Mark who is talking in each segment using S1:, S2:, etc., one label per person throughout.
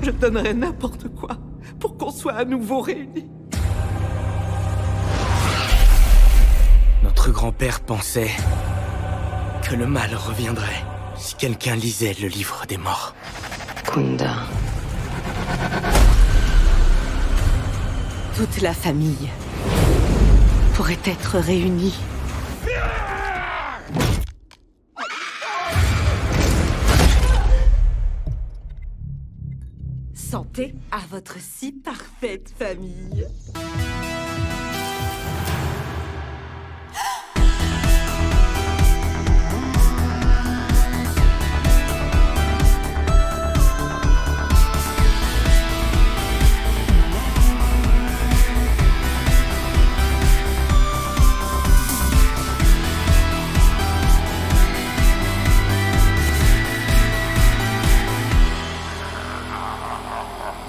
S1: Je donnerais n'importe quoi pour qu'on soit à nouveau réunis.
S2: Notre grand-père pensait que le mal reviendrait si quelqu'un lisait le livre des morts.
S3: Kunda.
S1: Toute la famille pourrait être réunie. Santé à votre si parfaite famille.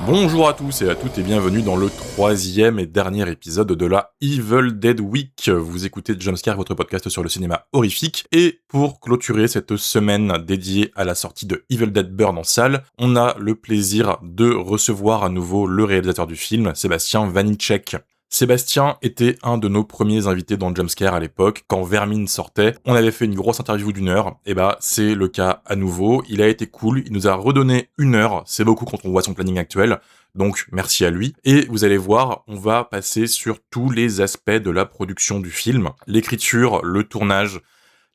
S4: Bonjour à tous et à toutes et bienvenue dans le 3e et dernier épisode de la Evil Dead Week. Vous écoutez Jumpscare, votre podcast sur le cinéma horrifique. Et pour clôturer cette semaine dédiée à la sortie de Evil Dead Burn en salle, on a le plaisir de recevoir à nouveau le réalisateur du film, Sébastien Vanitschek. Sébastien était un de nos premiers invités dans Jumpscare à l'époque, quand Vermine sortait. On avait fait une grosse interview d'1 heure, et c'est le cas à nouveau. Il a été cool, il nous a redonné 1 heure, c'est beaucoup quand on voit son planning actuel, donc merci à lui. Et vous allez voir, on va passer sur tous les aspects de la production du film. L'écriture, le tournage,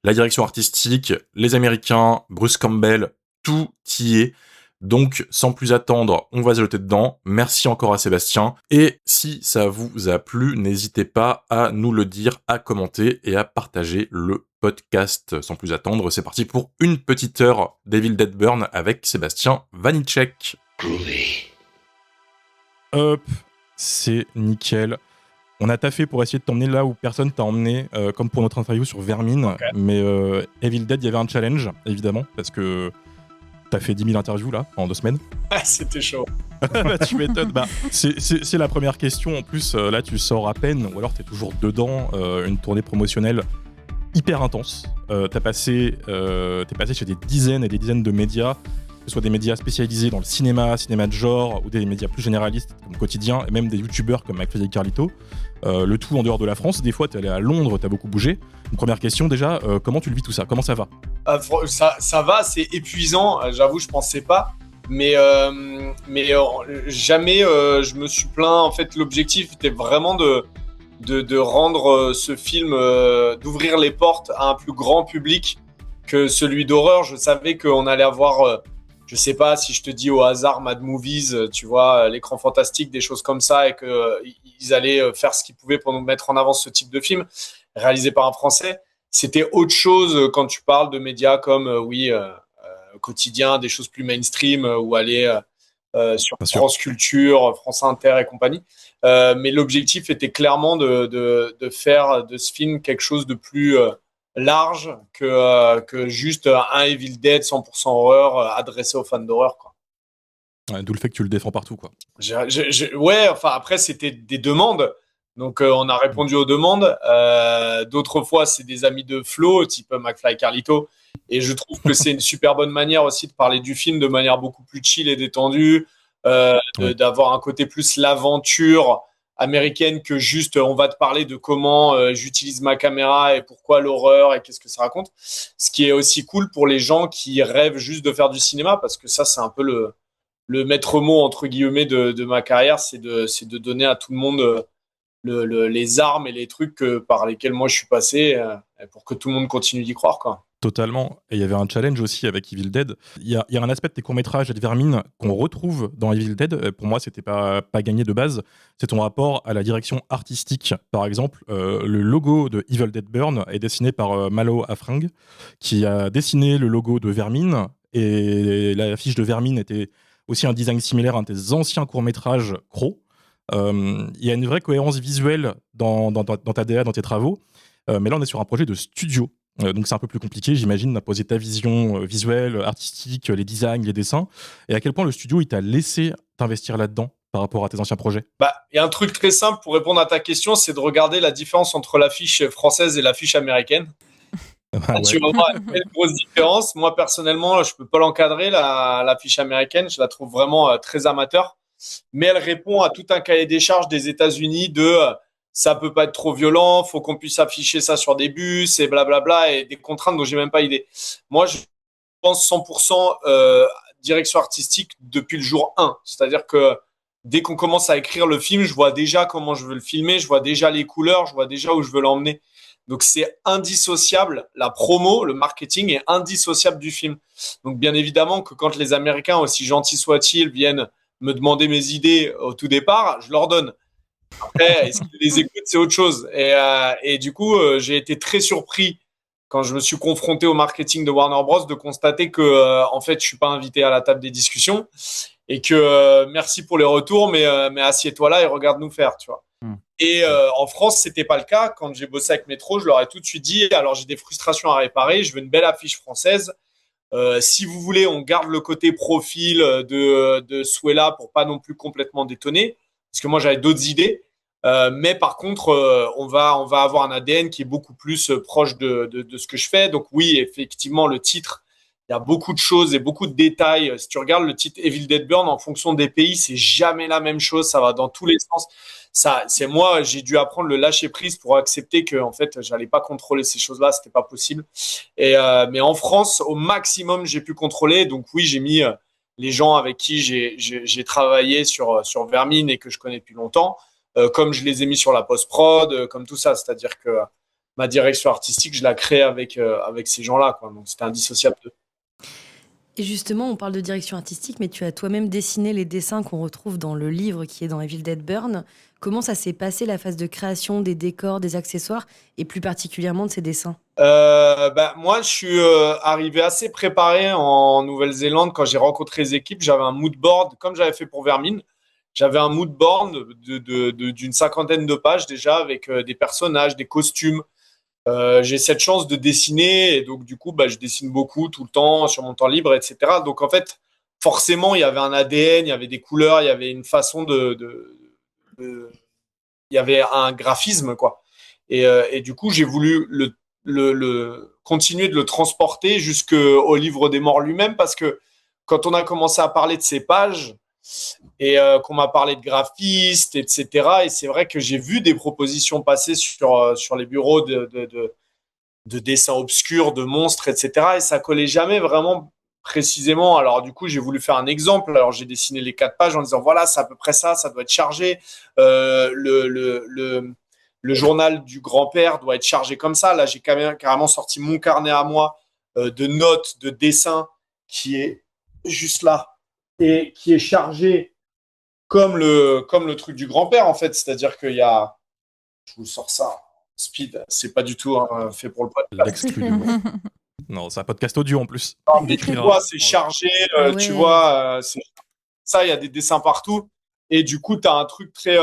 S4: la direction artistique, les Américains, Bruce Campbell, tout y est. Donc, sans plus attendre, on va se jeter dedans. Merci encore à Sébastien. Et si ça vous a plu, n'hésitez pas à nous le dire, à commenter et à partager le podcast. Sans plus attendre, c'est parti pour une petite heure d'Evil Dead Burn avec Sébastien Vanitschek.
S2: Groovy.
S4: Hop, c'est nickel. On a taffé pour essayer de t'emmener là où personne t'a emmené, comme pour notre interview sur Vermine. Okay. Mais Evil Dead, il y avait un challenge, évidemment, parce que t'as fait 10 000 interviews là, en 2 semaines.
S5: Ah, c'était chaud.
S4: Tu m'étonnes. C'est la première question. En plus, là, tu sors à peine, ou alors t'es toujours dedans, une tournée promotionnelle hyper intense. T'es passé chez des dizaines et des dizaines de médias, que ce soit des médias spécialisés dans le cinéma de genre, ou des médias plus généralistes comme Quotidien, et même des youtubeurs comme McFly et Carlito. Le tout en dehors de la France. Des fois, t'es allé à Londres, t'as beaucoup bougé. Une première question déjà, comment tu le vis tout ça ? Comment ça va ?
S5: Ça va, c'est épuisant. J'avoue, je pensais pas. Mais jamais je me suis plaint. En fait, l'objectif était vraiment de rendre ce film, d'ouvrir les portes à un plus grand public que celui d'horreur. Je savais qu'on allait avoir... je sais pas si je te dis au hasard Mad Movies, tu vois, l'écran fantastique, des choses comme ça, et qu'ils allaient faire ce qu'ils pouvaient pour nous mettre en avant ce type de film réalisé par un Français. C'était autre chose quand tu parles de médias comme Quotidien, des choses plus mainstream, ou aller sur France Culture, France Inter et compagnie. Mais l'objectif était clairement de faire de ce film quelque chose de plus... large que juste un Evil Dead 100% horreur adressé aux fans d'horreur, quoi.
S4: Ouais, d'où le fait que tu le défends partout, quoi.
S5: Ouais, enfin après c'était des demandes, donc on a répondu aux demandes. D'autres fois c'est des amis de Flo, type McFly et Carlito, et je trouve que c'est une super bonne manière aussi de parler du film de manière beaucoup plus chill et détendue, d'avoir un côté plus l'aventure américaine que juste on va te parler de comment j'utilise ma caméra et pourquoi l'horreur et qu'est-ce que ça raconte. Ce qui est aussi cool pour les gens qui rêvent juste de faire du cinéma, parce que ça c'est un peu le maître mot entre guillemets de ma carrière, c'est de donner à tout le monde les armes et les trucs par lesquels moi je suis passé, pour que tout le monde continue d'y croire, quoi.
S4: Totalement. Et il y avait un challenge aussi avec Evil Dead. Il y a un aspect de tes courts-métrages et de Vermine qu'on retrouve dans Evil Dead. Pour moi, c'était pas gagné de base. C'est ton rapport à la direction artistique. Par exemple, le logo de Evil Dead Burn est dessiné par Malo Afrang, qui a dessiné le logo de Vermine. Et l'affiche de Vermine était aussi un design similaire à un de tes anciens courts-métrages Crow. Il y a une vraie cohérence visuelle dans ta DA, dans tes travaux. Mais là, on est sur un projet de studio. Donc c'est un peu plus compliqué, j'imagine, d'imposer ta vision visuelle, artistique, les designs, les dessins. Et à quel point le studio, il t'a laissé t'investir là-dedans par rapport à tes anciens projets ?
S5: Il y a un truc très simple pour répondre à ta question, c'est de regarder la différence entre l'affiche française et l'affiche américaine.
S4: Ah
S5: Tu
S4: ouais.
S5: vas voir une grosse différence. Moi, personnellement, je peux pas l'encadrer, la fiche américaine. Je la trouve vraiment très amateur. Mais elle répond à tout un cahier des charges des États-Unis de ça peut pas être trop violent, faut qu'on puisse afficher ça sur des bus et blablabla et des contraintes dont j'ai même pas idée. Moi, je pense 100% direction artistique depuis le jour 1. C'est-à-dire que dès qu'on commence à écrire le film, je vois déjà comment je veux le filmer, je vois déjà les couleurs, je vois déjà où je veux l'emmener. Donc c'est indissociable, la promo, le marketing est indissociable du film. Donc bien évidemment que quand les Américains, aussi gentils soient-ils, viennent me demander mes idées au tout départ, je leur donne. Après, est-ce qu'ils les écoutent, c'est autre chose. Et du coup, j'ai été très surpris quand je me suis confronté au marketing de Warner Bros. De constater que, en fait, je suis pas invité à la table des discussions et que merci pour les retours, mais assieds-toi là et regarde-nous faire, tu vois. Et en France, c'était pas le cas. Quand j'ai bossé avec Metro, je leur ai tout de suite dit, alors j'ai des frustrations à réparer, je veux une belle affiche française. Si vous voulez, on garde le côté profil de Suella pour pas non plus complètement détonner, parce que moi j'avais d'autres idées. Mais par contre, on va avoir un ADN qui est beaucoup plus proche de ce que je fais. Donc oui, effectivement, le titre, il y a beaucoup de choses et beaucoup de détails. Si tu regardes le titre Evil Dead Burn, en fonction des pays, c'est jamais la même chose. Ça va dans tous les sens. Ça, c'est moi, j'ai dû apprendre le lâcher prise pour accepter que en fait, j'allais pas contrôler ces choses-là, c'était pas possible. Mais en France, au maximum, j'ai pu contrôler. Donc oui, j'ai mis les gens avec qui j'ai travaillé sur Vermine et que je connais depuis longtemps, comme je les ai mis sur la post-prod, comme tout ça. C'est-à-dire que ma direction artistique, je la crée avec ces gens-là, quoi. Donc c'était indissociable de.
S3: Et justement, on parle de direction artistique, mais tu as toi-même dessiné les dessins qu'on retrouve dans le livre qui est dans Evil Dead Burn. Comment ça s'est passé, la phase de création des décors, des accessoires, et plus particulièrement de ces dessins?
S5: Moi, je suis arrivé assez préparé en Nouvelle-Zélande quand j'ai rencontré les équipes. J'avais un mood board, comme j'avais fait pour Vermine. J'avais un mood board d'une cinquantaine de pages déjà avec des personnages, des costumes. J'ai cette chance de dessiner et donc du coup, je dessine beaucoup tout le temps sur mon temps libre, etc. Donc en fait, forcément, il y avait un ADN, il y avait des couleurs, il y avait une façon de- il y avait un graphisme quoi. Et du coup, j'ai voulu continuer de le transporter jusqu'au livre des morts lui-même parce que quand on a commencé à parler de ces pages et qu'on m'a parlé de graphistes, etc. Et c'est vrai que j'ai vu des propositions passer sur les bureaux de dessins obscurs, de monstres, etc. Et ça collait jamais vraiment précisément. Alors du coup, j'ai voulu faire un exemple. Alors j'ai dessiné les 4 pages en disant voilà, c'est à peu près ça, ça doit être chargé. Le journal du grand-père doit être chargé comme ça. Là, j'ai carrément sorti mon carnet à moi de notes, de dessins qui est juste là et qui est chargé comme le truc du grand-père en fait. C'est-à-dire qu'il y a, je vous sors ça, speed, c'est pas du tout fait pour le podcast.
S4: L'exclu du mois. Non, c'est un podcast audio en plus.
S5: Mais tu vois, c'est chargé,
S3: Ah
S5: tu
S3: ouais.
S5: vois, ça, il y a des dessins partout. Et du coup, tu as un truc très.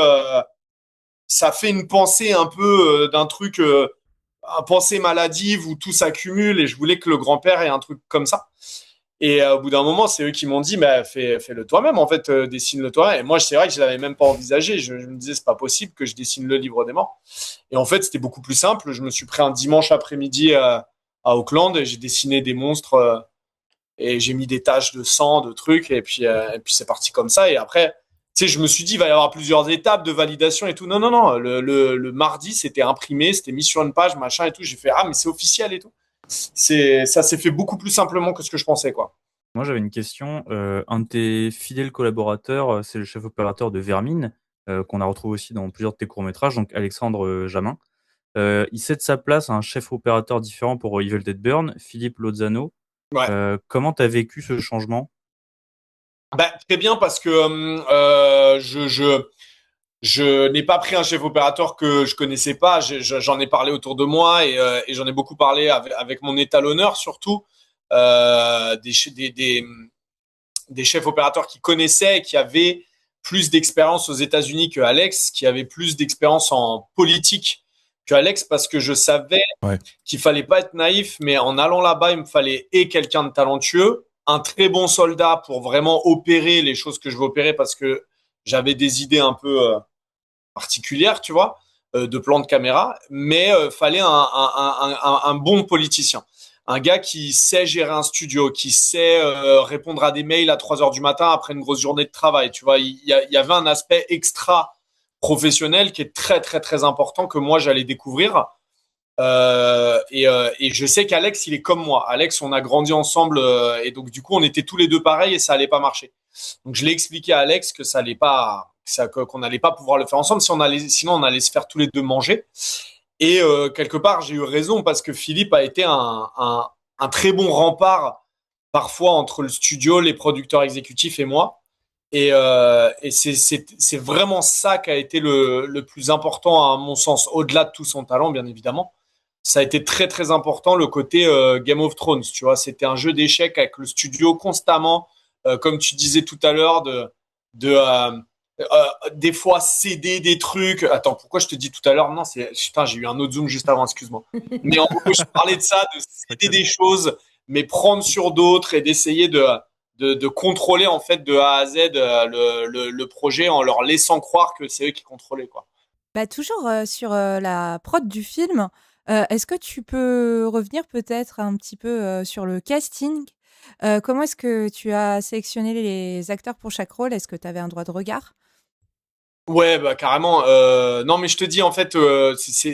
S5: Ça fait une pensée un peu d'un truc, un pensée maladive où tout s'accumule. Et je voulais que le grand-père ait un truc comme ça. Et au bout d'un moment, c'est eux qui m'ont dit, fais-le toi-même, en fait, dessine-le toi. Et moi, c'est vrai que je l'avais même pas envisagé. Je me disais, c'est pas possible que je dessine le livre des morts. Et en fait, c'était beaucoup plus simple. Je me suis pris un dimanche après-midi à Auckland et j'ai dessiné des monstres et j'ai mis des taches de sang, de trucs. Et puis c'est parti comme ça. Et après, tu sais, je me suis dit, il va y avoir plusieurs étapes de validation et tout. Non, non, non. Le mardi, c'était imprimé, c'était mis sur une page, machin et tout. J'ai fait, ah, mais c'est officiel et tout. Ça s'est fait beaucoup plus simplement que ce que je pensais, quoi.
S6: Moi, j'avais une question. Un de tes fidèles collaborateurs, c'est le chef opérateur de Vermine, qu'on a retrouvé aussi dans plusieurs de tes courts-métrages, donc Alexandre Jamin. Il cède sa place à un chef opérateur différent pour Evil Dead Burn, Philippe Lozano.
S5: Ouais.
S6: Comment t'as vécu ce changement?
S5: Très bien parce que je n'ai pas pris un chef opérateur que je connaissais pas. J'en ai parlé autour de moi et j'en ai beaucoup parlé avec mon étalonneur surtout des chefs opérateurs qui connaissaient et qui avaient plus d'expérience aux États-Unis que Alex, qui avait plus d'expérience en politique que Alex parce que je savais qu'il fallait pas être naïf, mais en allant là-bas, il me fallait quelqu'un de talentueux, un très bon soldat pour vraiment opérer les choses que je veux opérer parce que j'avais des idées un peu particulières, tu vois, de plan de caméra, mais fallait un bon politicien. un gars qui sait gérer un studio, qui sait répondre à des mails à 3 heures du matin après une grosse journée de travail. Tu vois, il y avait un aspect extra professionnel qui est très très très important que moi j'allais découvrir. Et je sais qu'Alex, il est comme moi. Alex, on a grandi ensemble et donc du coup, on était tous les deux pareils et ça allait pas marcher. Donc je l'ai expliqué à Alex que ça allait pas, qu'on n'allait pas pouvoir le faire ensemble, sinon on allait se faire tous les deux manger. Et quelque part, j'ai eu raison parce que Philippe a été un très bon rempart parfois entre le studio, les producteurs exécutifs et moi. Et c'est vraiment ça qui a été le plus important à mon sens, au-delà de tout son talent, bien évidemment. Ça a été très très important le côté Game of Thrones, tu vois. C'était un jeu d'échecs avec le studio constamment, comme tu disais tout à l'heure, des fois céder des trucs. Attends, pourquoi je te dis tout à l'heure? Non, putain, j'ai eu un autre zoom juste avant, excuse-moi. Mais en gros, je parlais de ça, de céder des choses, mais prendre sur d'autres et d'essayer de contrôler en fait de A à Z le projet en leur laissant croire que c'est eux qui contrôlaient, quoi.
S7: Bah, toujours sur la prod du film, est-ce que tu peux revenir peut-être un petit peu sur le casting? Comment est-ce que tu as sélectionné les acteurs pour chaque rôle? Est-ce que tu avais un droit de regard?
S5: Ouais, bah carrément. Non, mais je te dis en fait,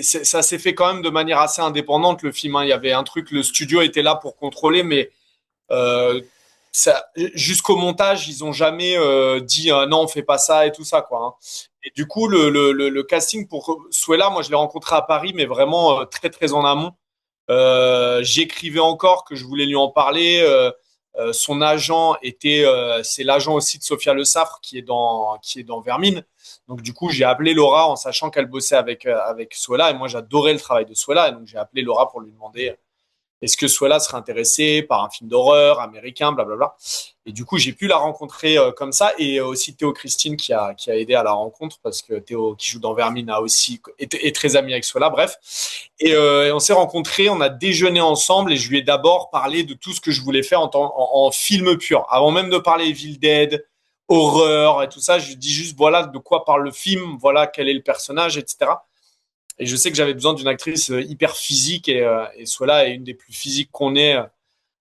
S5: ça s'est fait quand même de manière assez indépendante le film, hein. Il y avait un truc, le studio était là pour contrôler, mais euh, jusqu'au montage, ils ont jamais dit non, on fait pas ça et tout ça, quoi, hein. Et du coup, le casting pour Suella, moi je l'ai rencontré à Paris, mais vraiment très très en amont. J'écrivais encore que je voulais lui en parler. Son agent c'est l'agent aussi de Sophia Le Saffre qui est dans Vermine. Donc du coup, j'ai appelé Laura en sachant qu'elle bossait avec Suella et moi j'adorais le travail de Suella et donc j'ai appelé Laura pour lui demander est-ce que Suella serait intéressée par un film d'horreur américain, blablabla. Et du coup, j'ai pu la rencontrer comme ça et aussi Théo Christine qui a aidé à la rencontre parce que Théo qui joue dans Vermine est très ami avec Suella. Bref, et on s'est rencontrés, on a déjeuné ensemble et je lui ai d'abord parlé de tout ce que je voulais faire en film pur. Avant même de parler Evil Dead, horreur et tout ça, je lui dis juste voilà de quoi parle le film, voilà quel est le personnage, etc. Et je sais que j'avais besoin d'une actrice hyper physique et Suella est une des plus physiques qu'on ait.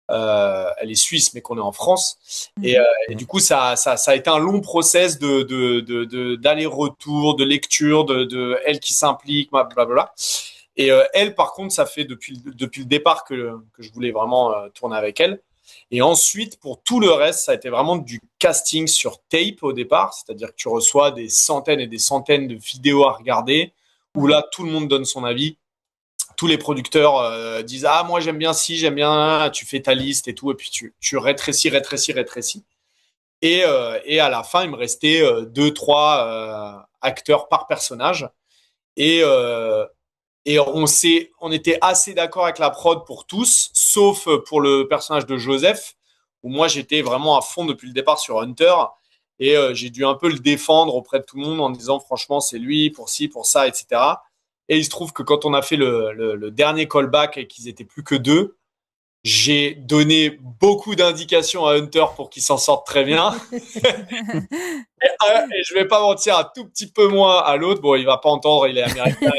S5: Elle est suisse, mais qu'on est en France. Et du coup, ça a été un long process d'aller-retour, de lecture, elle qui s'implique, blablabla. Et elle, par contre, ça fait depuis le départ que je voulais vraiment tourner avec elle. Et ensuite, pour tout le reste, ça a été vraiment du casting sur tape au départ, c'est-à-dire que tu reçois des centaines et des centaines de vidéos à regarder, où là, tout le monde donne son avis. Tous les producteurs disent ah moi j'aime bien ci, j'aime bien, tu fais ta liste et tout, et puis tu rétrécis. Et à la fin, il me restait 2-3 acteurs par personnage. Et, on était assez d'accord avec la prod pour tous, sauf pour le personnage de Joseph, où moi j'étais vraiment à fond depuis le départ sur Hunter. Et j'ai dû un peu le défendre auprès de tout le monde en disant franchement c'est lui, pour ci, pour ça, etc. Et il se trouve que quand on a fait le dernier callback et qu'ils étaient plus que 2, j'ai donné beaucoup d'indications à Hunter pour qu'il s'en sorte très bien. Et je vais pas mentir, un tout petit peu moins à l'autre. Bon, il va pas entendre, il est américain.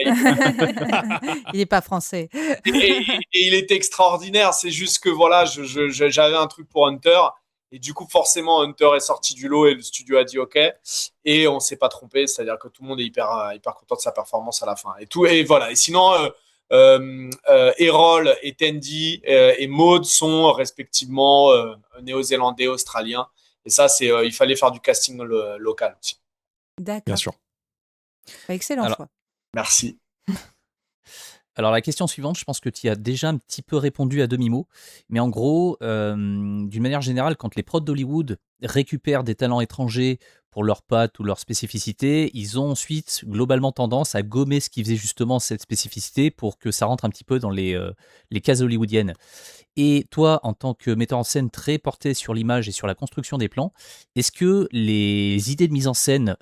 S7: Il est pas français.
S5: Et il était extraordinaire. C'est juste que voilà, j'avais un truc pour Hunter. Et du coup, forcément, Hunter est sorti du lot et le studio a dit OK. Et on s'est pas trompé, c'est-à-dire que tout le monde est hyper content de sa performance à la fin. Et voilà. Et sinon, Errol et Tandy et Maud sont respectivement néo-zélandais, australiens. Et ça, il fallait faire du casting local aussi.
S7: D'accord.
S4: Bien sûr.
S7: Bah, excellent choix.
S5: Merci.
S8: Alors la question suivante, je pense que tu y as déjà un petit peu répondu à demi-mot, mais en gros, d'une manière générale, quand les prods d'Hollywood récupèrent des talents étrangers pour leurs pattes ou leurs spécificités, ils ont ensuite globalement tendance à gommer ce qui faisait justement cette spécificité pour que ça rentre un petit peu dans les cases hollywoodiennes. Et toi, en tant que metteur en scène très porté sur l'image et sur la construction des plans, est-ce que les idées de mise en scène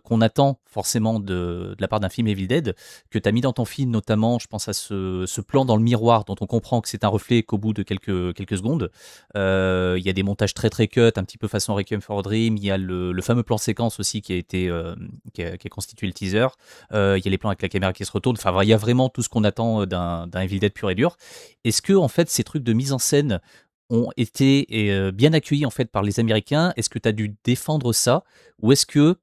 S8: qu'on attend forcément de la part d'un film Evil Dead, que tu as mis dans ton film notamment, je pense à ce plan dans le miroir dont on comprend que c'est un reflet qu'au bout de quelques secondes, il y a des montages très très cut, un petit peu façon Requiem for a Dream, il y a le fameux plan séquence aussi qui a constitué le teaser, il y a les plans avec la caméra qui se retourne, enfin il y a vraiment tout ce qu'on attend d'un Evil Dead pur et dur. Est-ce que en fait ces trucs de mise en scène ont été bien accueillis en fait par les Américains? Est-ce que tu as dû défendre ça? Ou est-ce que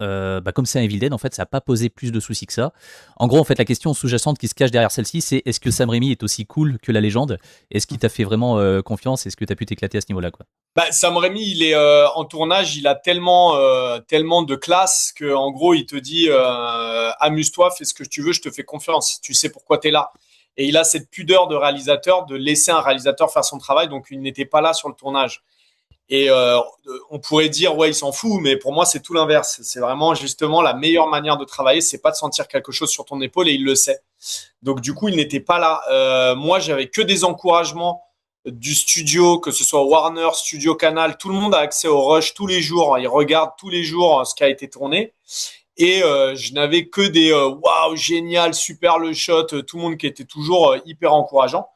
S8: comme c'est un Evil Dead, en fait, ça n'a pas posé plus de soucis que ça. En gros, en fait, la question sous-jacente qui se cache derrière celle-ci, c'est est-ce que Sam Raimi est aussi cool que la légende? Est-ce qu'il t'a fait vraiment confiance? Est-ce que tu as pu t'éclater à ce niveau-là, quoi?
S5: Sam Raimi, il est en tournage, il a tellement de classe que en gros, il te dit amuse-toi, fais ce que tu veux, je te fais confiance. Tu sais pourquoi tu es là. Et il a cette pudeur de réalisateur de laisser un réalisateur faire son travail, donc il n'était pas là sur le tournage. Et on pourrait dire ouais, il s'en fout, mais pour moi c'est tout l'inverse. C'est vraiment justement la meilleure manière de travailler, c'est pas de sentir quelque chose sur ton épaule, et il le sait. Donc du coup il n'était pas là. Moi j'avais que des encouragements du studio, que ce soit Warner, Studio Canal, tout le monde a accès au rush tous les jours. Ils regardent tous les jours ce qui a été tourné. Et je n'avais que des waouh, génial, super le shot, tout le monde qui était toujours hyper encourageant.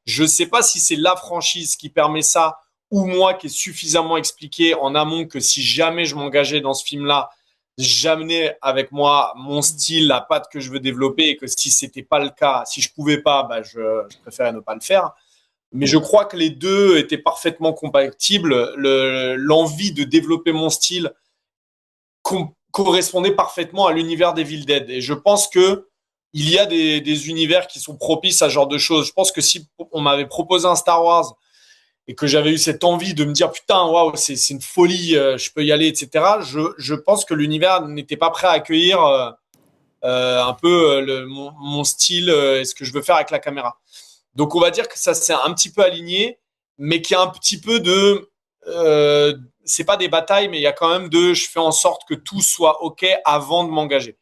S5: Je sais pas si c'est la franchise qui permet ça ou moi qui ai suffisamment expliqué en amont que si jamais je m'engageais dans ce film-là, j'amenais avec moi mon style, la patte que je veux développer, et que si c'était pas le cas, si je pouvais pas, je préférais ne pas le faire. Mais je crois que les deux étaient parfaitement compatibles. L'envie de développer mon style correspondait parfaitement à l'univers d'Evil Dead. Et je pense que il y a des univers qui sont propices à ce genre de choses. Je pense que si on m'avait proposé un Star Wars et que j'avais eu cette envie de me dire putain, waouh, c'est une folie, je peux y aller, etc. Je pense que l'univers n'était pas prêt à accueillir un peu mon style et ce que je veux faire avec la caméra. Donc on va dire que ça s'est un petit peu aligné, mais qu'il y a un petit peu de c'est pas des batailles, mais il y a quand même je fais en sorte que tout soit ok avant de m'engager.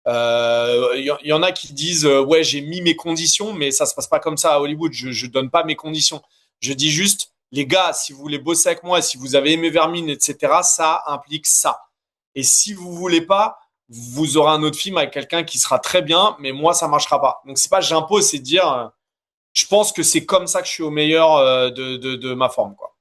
S5: Y en a qui disent ouais, j'ai mis mes conditions, mais ça se passe pas comme ça à Hollywood. Je donne pas mes conditions. Je dis juste, les gars, si vous voulez bosser avec moi, si vous avez aimé Vermine, etc., ça implique ça. Et si vous voulez pas, vous aurez un autre film avec quelqu'un qui sera très bien, mais moi, ça marchera pas. Donc c'est pas j'impose, c'est de dire, je pense que c'est comme ça que je suis au meilleur de ma forme, quoi.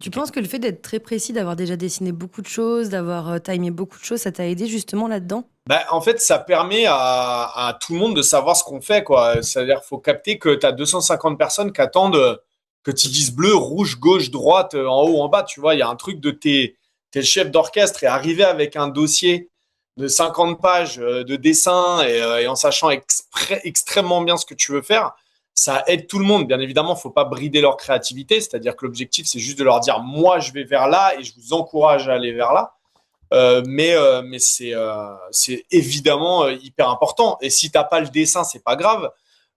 S3: Tu penses que le fait d'être très précis, d'avoir déjà dessiné beaucoup de choses, d'avoir timé beaucoup de choses, ça t'a aidé justement là-dedans?
S5: En fait, ça permet à tout le monde de savoir ce qu'on fait, quoi. C'est-à-dire qu'il faut capter que tu as 250 personnes qui attendent que tu dises bleu, rouge, gauche, droite, en haut, en bas. Tu vois, il y a un truc de t'es le chef d'orchestre, et arriver avec un dossier de 50 pages de dessin et en sachant extrêmement bien ce que tu veux faire, ça aide tout le monde. Bien évidemment, faut pas brider leur créativité. C'est-à-dire que l'objectif, c'est juste de leur dire, moi, je vais vers là et je vous encourage à aller vers là. Mais c'est évidemment hyper important. Et si t'as pas le dessin, c'est pas grave.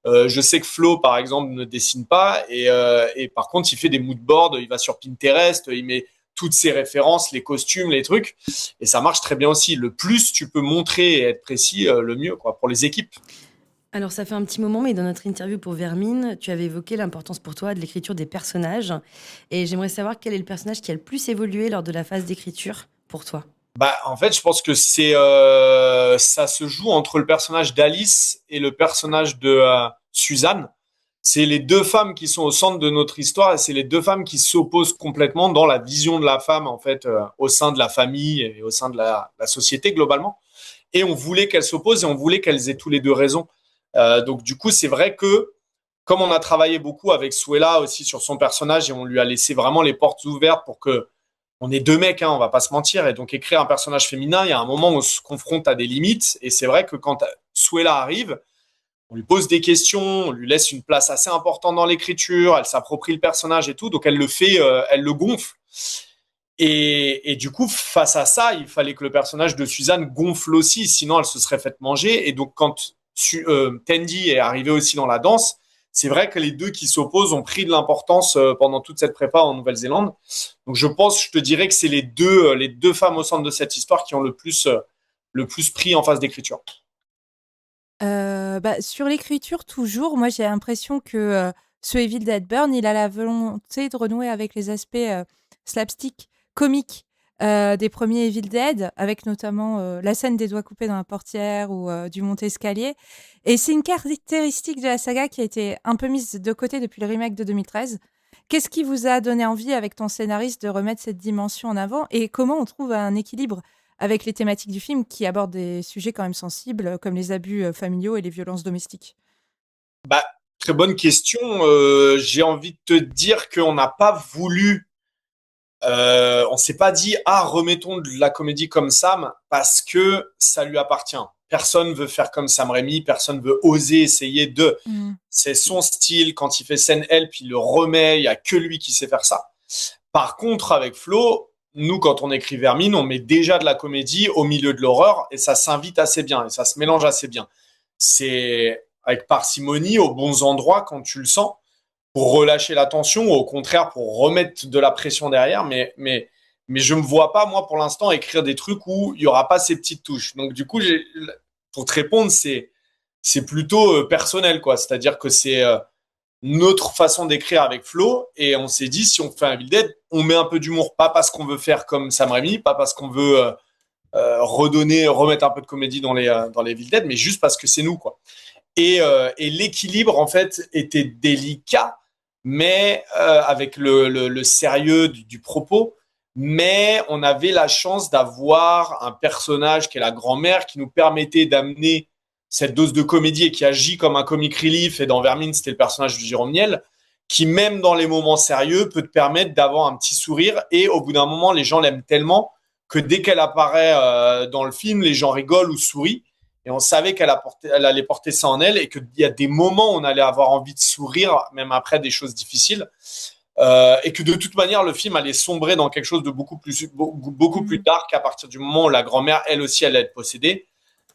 S5: Je sais que Flo, par exemple, ne dessine pas et par contre, il fait des moodboards. Il va sur Pinterest, il met toutes ses références, les costumes, les trucs, et ça marche très bien aussi. Le plus tu peux montrer et être précis, le mieux, quoi, pour les équipes.
S3: Alors, ça fait un petit moment, mais dans notre interview pour Vermine, tu avais évoqué l'importance pour toi de l'écriture des personnages. Et j'aimerais savoir quel est le personnage qui a le plus évolué lors de la phase d'écriture pour toi.
S5: En fait, je pense que ça se joue entre le personnage d'Alice et le personnage de Suzanne. C'est les deux femmes qui sont au centre de notre histoire, et c'est les deux femmes qui s'opposent complètement dans la vision de la femme, en fait, au sein de la famille et au sein de la société globalement. Et on voulait qu'elles s'opposent et on voulait qu'elles aient tous les deux raison. Donc du coup, c'est vrai que comme on a travaillé beaucoup avec Suella aussi sur son personnage et on lui a laissé vraiment les portes ouvertes pour que on est deux mecs, hein, on va pas se mentir, et donc écrire un personnage féminin, il y a un moment où on se confronte à des limites, et c'est vrai que quand Suella arrive, on lui pose des questions, on lui laisse une place assez importante dans l'écriture, elle s'approprie le personnage et tout, donc elle le fait, elle le gonfle. Et du coup, face à ça, il fallait que le personnage de Suzanne gonfle aussi, sinon elle se serait faite manger. Et donc quand Tandy est arrivé aussi dans la danse, c'est vrai que les deux qui s'opposent ont pris de l'importance pendant toute cette prépa en Nouvelle-Zélande. Donc je te dirais que c'est les deux femmes au centre de cette histoire qui ont le plus pris en phase d'écriture.
S7: Sur l'écriture, toujours, moi j'ai l'impression que ce Evil Dead Burn, il a la volonté de renouer avec les aspects slapstick, comiques des premiers Evil Dead, avec notamment la scène des doigts coupés dans la portière ou du monte-escalier. Et c'est une caractéristique de la saga qui a été un peu mise de côté depuis le remake de 2013. Qu'est-ce qui vous a donné envie, avec ton scénariste, de remettre cette dimension en avant? Et comment on trouve un équilibre avec les thématiques du film qui abordent des sujets quand même sensibles, comme les abus familiaux et les violences domestiques?
S5: Bah, très bonne question. J'ai envie de te dire qu'on n'a pas voulu, on s'est pas dit, ah, remettons de la comédie comme Sam parce que ça lui appartient. Personne veut faire comme Sam Raimi, personne veut oser essayer de.
S7: Mmh.
S5: C'est son style. Quand il fait scène help, il le remet. Il y a que lui qui sait faire ça. Par contre, avec Flo, nous, quand on écrit Vermine, on met déjà de la comédie au milieu de l'horreur et ça s'invite assez bien et ça se mélange assez bien. C'est avec parcimonie, aux bons endroits quand tu le sens, pour relâcher la tension ou au contraire pour remettre de la pression derrière. Mais je me vois pas, moi, pour l'instant, écrire des trucs où il y aura pas ces petites touches. Donc, du coup, pour te répondre, c'est plutôt personnel, quoi. C'est-à-dire que c'est notre façon d'écrire avec Flo et on s'est dit, si on fait un Evil Dead, on met un peu d'humour, pas parce qu'on veut faire comme Sam Raimi, pas parce qu'on veut remettre un peu de comédie dans les Evil Dead, mais juste parce que c'est nous, quoi. Et l'équilibre, en fait, était délicat, mais avec le sérieux du propos. Mais on avait la chance d'avoir un personnage qui est la grand-mère qui nous permettait d'amener cette dose de comédie et qui agit comme un comic relief. Et dans Vermine, c'était le personnage de Jérôme Niel, qui même dans les moments sérieux peut te permettre d'avoir un petit sourire. Et au bout d'un moment, les gens l'aiment tellement que dès qu'elle apparaît dans le film, les gens rigolent ou sourient. Et on savait elle allait porter ça en elle et qu'il y a des moments où on allait avoir envie de sourire, même après des choses difficiles. Et que de toute manière, le film allait sombrer dans quelque chose de beaucoup plus dark à partir du moment où la grand-mère, elle aussi, elle allait être possédée.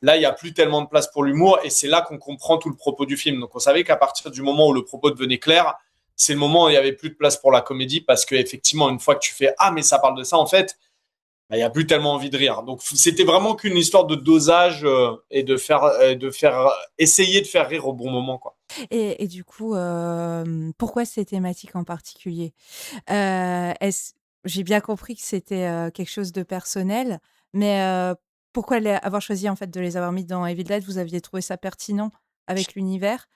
S5: Là, il n'y a plus tellement de place pour l'humour et c'est là qu'on comprend tout le propos du film. Donc, on savait qu'à partir du moment où le propos devenait clair, c'est le moment où il n'y avait plus de place pour la comédie parce qu'effectivement, une fois que tu fais « Ah, mais ça parle de ça, en fait », il n'y a plus tellement envie de rire. Donc, c'était vraiment qu'une histoire de dosage et de faire essayer de faire rire au bon moment, quoi.
S7: Et du coup, pourquoi ces thématiques en particulier? J'ai bien compris que c'était, quelque chose de personnel, mais pourquoi avoir choisi, en fait, de les avoir mis dans Evil Dead? Vous aviez trouvé ça pertinent avec l'univers?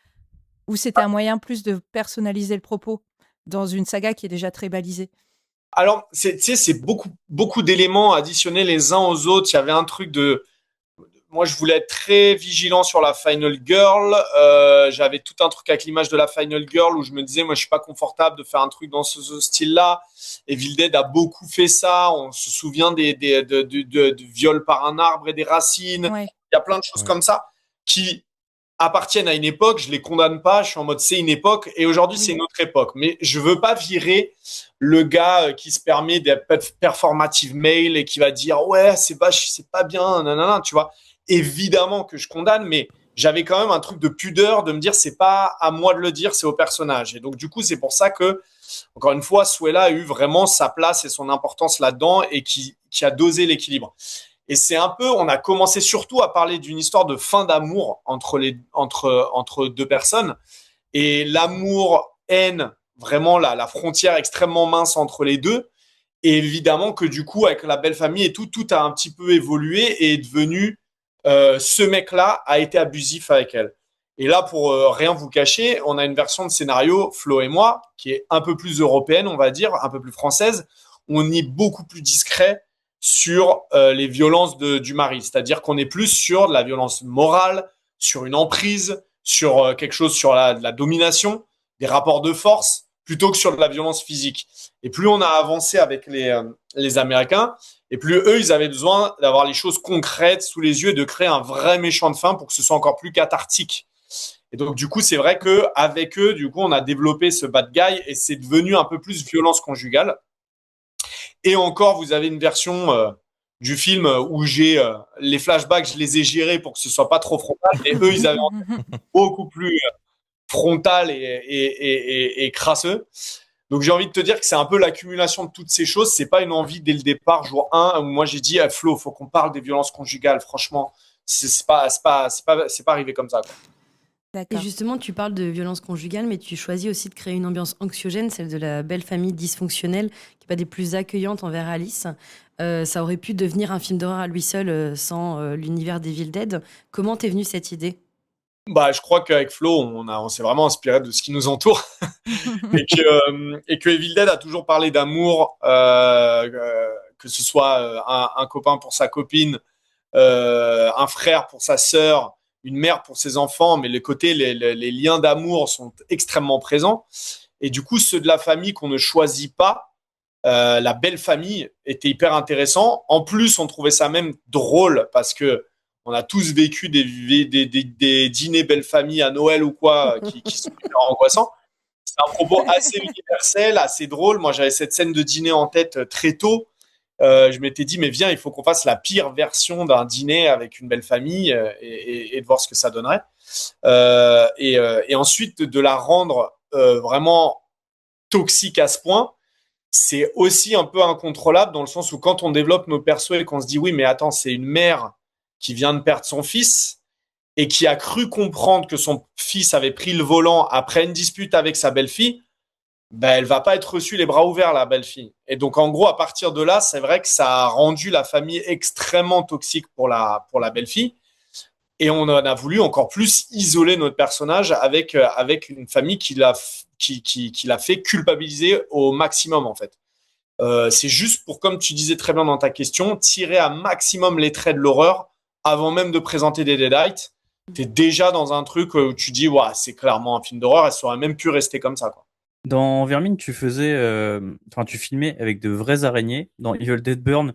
S7: Ou c'était un moyen plus de personnaliser le propos dans une saga qui est déjà très balisée?
S5: Alors, tu sais, c'est beaucoup d'éléments additionnés les uns aux autres. Il y avait un truc moi, je voulais être très vigilant sur la Final Girl. J'avais tout un truc avec l'image de la Final Girl où je me disais, moi, je suis pas confortable de faire un truc dans ce style-là. Evil Dead a beaucoup fait ça. On se souvient de viols par un arbre et des racines.
S7: Ouais.
S5: Il y a plein de choses comme ça qui appartiennent à une époque. Je les condamne pas. Je suis en mode, c'est une époque et aujourd'hui, c'est une autre époque. Mais je veux pas virer le gars qui se permet des performative male et qui va dire, ouais, c'est pas bien, nanana, tu vois. Évidemment que je condamne, mais j'avais quand même un truc de pudeur de me dire c'est pas à moi de le dire, c'est au personnage. Et donc du coup, c'est pour ça que, encore une fois, Suella a eu vraiment sa place et son importance là-dedans et qui a dosé l'équilibre. Et c'est un peu, on a commencé surtout à parler d'une histoire de fin d'amour entre deux personnes. Et l'amour, haine, vraiment la frontière extrêmement mince entre les deux. Et évidemment que du coup, avec la belle famille et tout a un petit peu évolué et est devenu ce mec-là a été abusif avec elle. Et là, pour rien vous cacher, on a une version de scénario, Flo et moi, qui est un peu plus européenne, on va dire, un peu plus française. On est beaucoup plus discret sur les violences du mari. C'est-à-dire qu'on est plus sur de la violence morale, sur une emprise, sur quelque chose sur de la domination, des rapports de force, plutôt que sur de la violence physique. Et plus on a avancé avec les Américains, et plus eux, ils avaient besoin d'avoir les choses concrètes sous les yeux et de créer un vrai méchant de fin pour que ce soit encore plus cathartique. Et donc, du coup, c'est vrai qu'avec eux, du coup, on a développé ce bad guy et c'est devenu un peu plus violence conjugale. Et encore, vous avez une version du film où j'ai les flashbacks, je les ai gérés pour que ce soit pas trop frontal. Et eux, ils avaient beaucoup plus frontal et crasseux. Donc j'ai envie de te dire que c'est un peu l'accumulation de toutes ces choses. C'est pas une envie dès le départ, jour 1, où moi j'ai dit à Flo, faut qu'on parle des violences conjugales. Franchement, c'est pas arrivé comme ça, quoi.
S3: Et
S7: D'accord.
S3: justement, tu parles de violence conjugale, mais tu choisis aussi de créer une ambiance anxiogène, celle de la belle famille dysfonctionnelle, qui n'est pas des plus accueillantes envers Alice. Ça aurait pu devenir un film d'horreur à lui seul sans l'univers d'Evil Dead. Comment t'es venue cette idée?
S5: Bah, je crois qu'avec Flo, on s'est vraiment inspiré de ce qui nous entoure et que Evil Dead a toujours parlé d'amour, que ce soit un copain pour sa copine, un frère pour sa sœur, une mère pour ses enfants, mais les liens d'amour sont extrêmement présents. Et du coup, ceux de la famille qu'on ne choisit pas, la belle famille, était hyper intéressant. En plus, on trouvait ça même drôle parce que on a tous vécu des dîners belle famille à Noël ou quoi qui sont hyper angoissants. C'est un propos assez universel, assez drôle. Moi, j'avais cette scène de dîner en tête très tôt. Je m'étais dit, mais viens, il faut qu'on fasse la pire version d'un dîner avec une belle famille et de voir ce que ça donnerait. Et ensuite, de la rendre vraiment toxique à ce point, c'est aussi un peu incontrôlable dans le sens où quand on développe nos persos et qu'on se dit, oui, mais attends, c'est une mère qui vient de perdre son fils et qui a cru comprendre que son fils avait pris le volant après une dispute avec sa belle-fille, ben, elle va pas être reçue les bras ouverts, la belle-fille. Et donc, en gros, à partir de là, c'est vrai que ça a rendu la famille extrêmement toxique pour la belle-fille. Et on en a voulu encore plus isoler notre personnage avec une famille qui l'a fait culpabiliser au maximum, en fait. C'est juste pour, comme tu disais très bien dans ta question, tirer à maximum les traits de l'horreur avant même de présenter des deadites. T'es déjà dans un truc où tu dis, ouais, c'est clairement un film d'horreur et ça aurait même pu rester comme ça, quoi.
S6: Dans Vermine, tu filmais avec de vraies araignées. Dans Evil Dead Burn,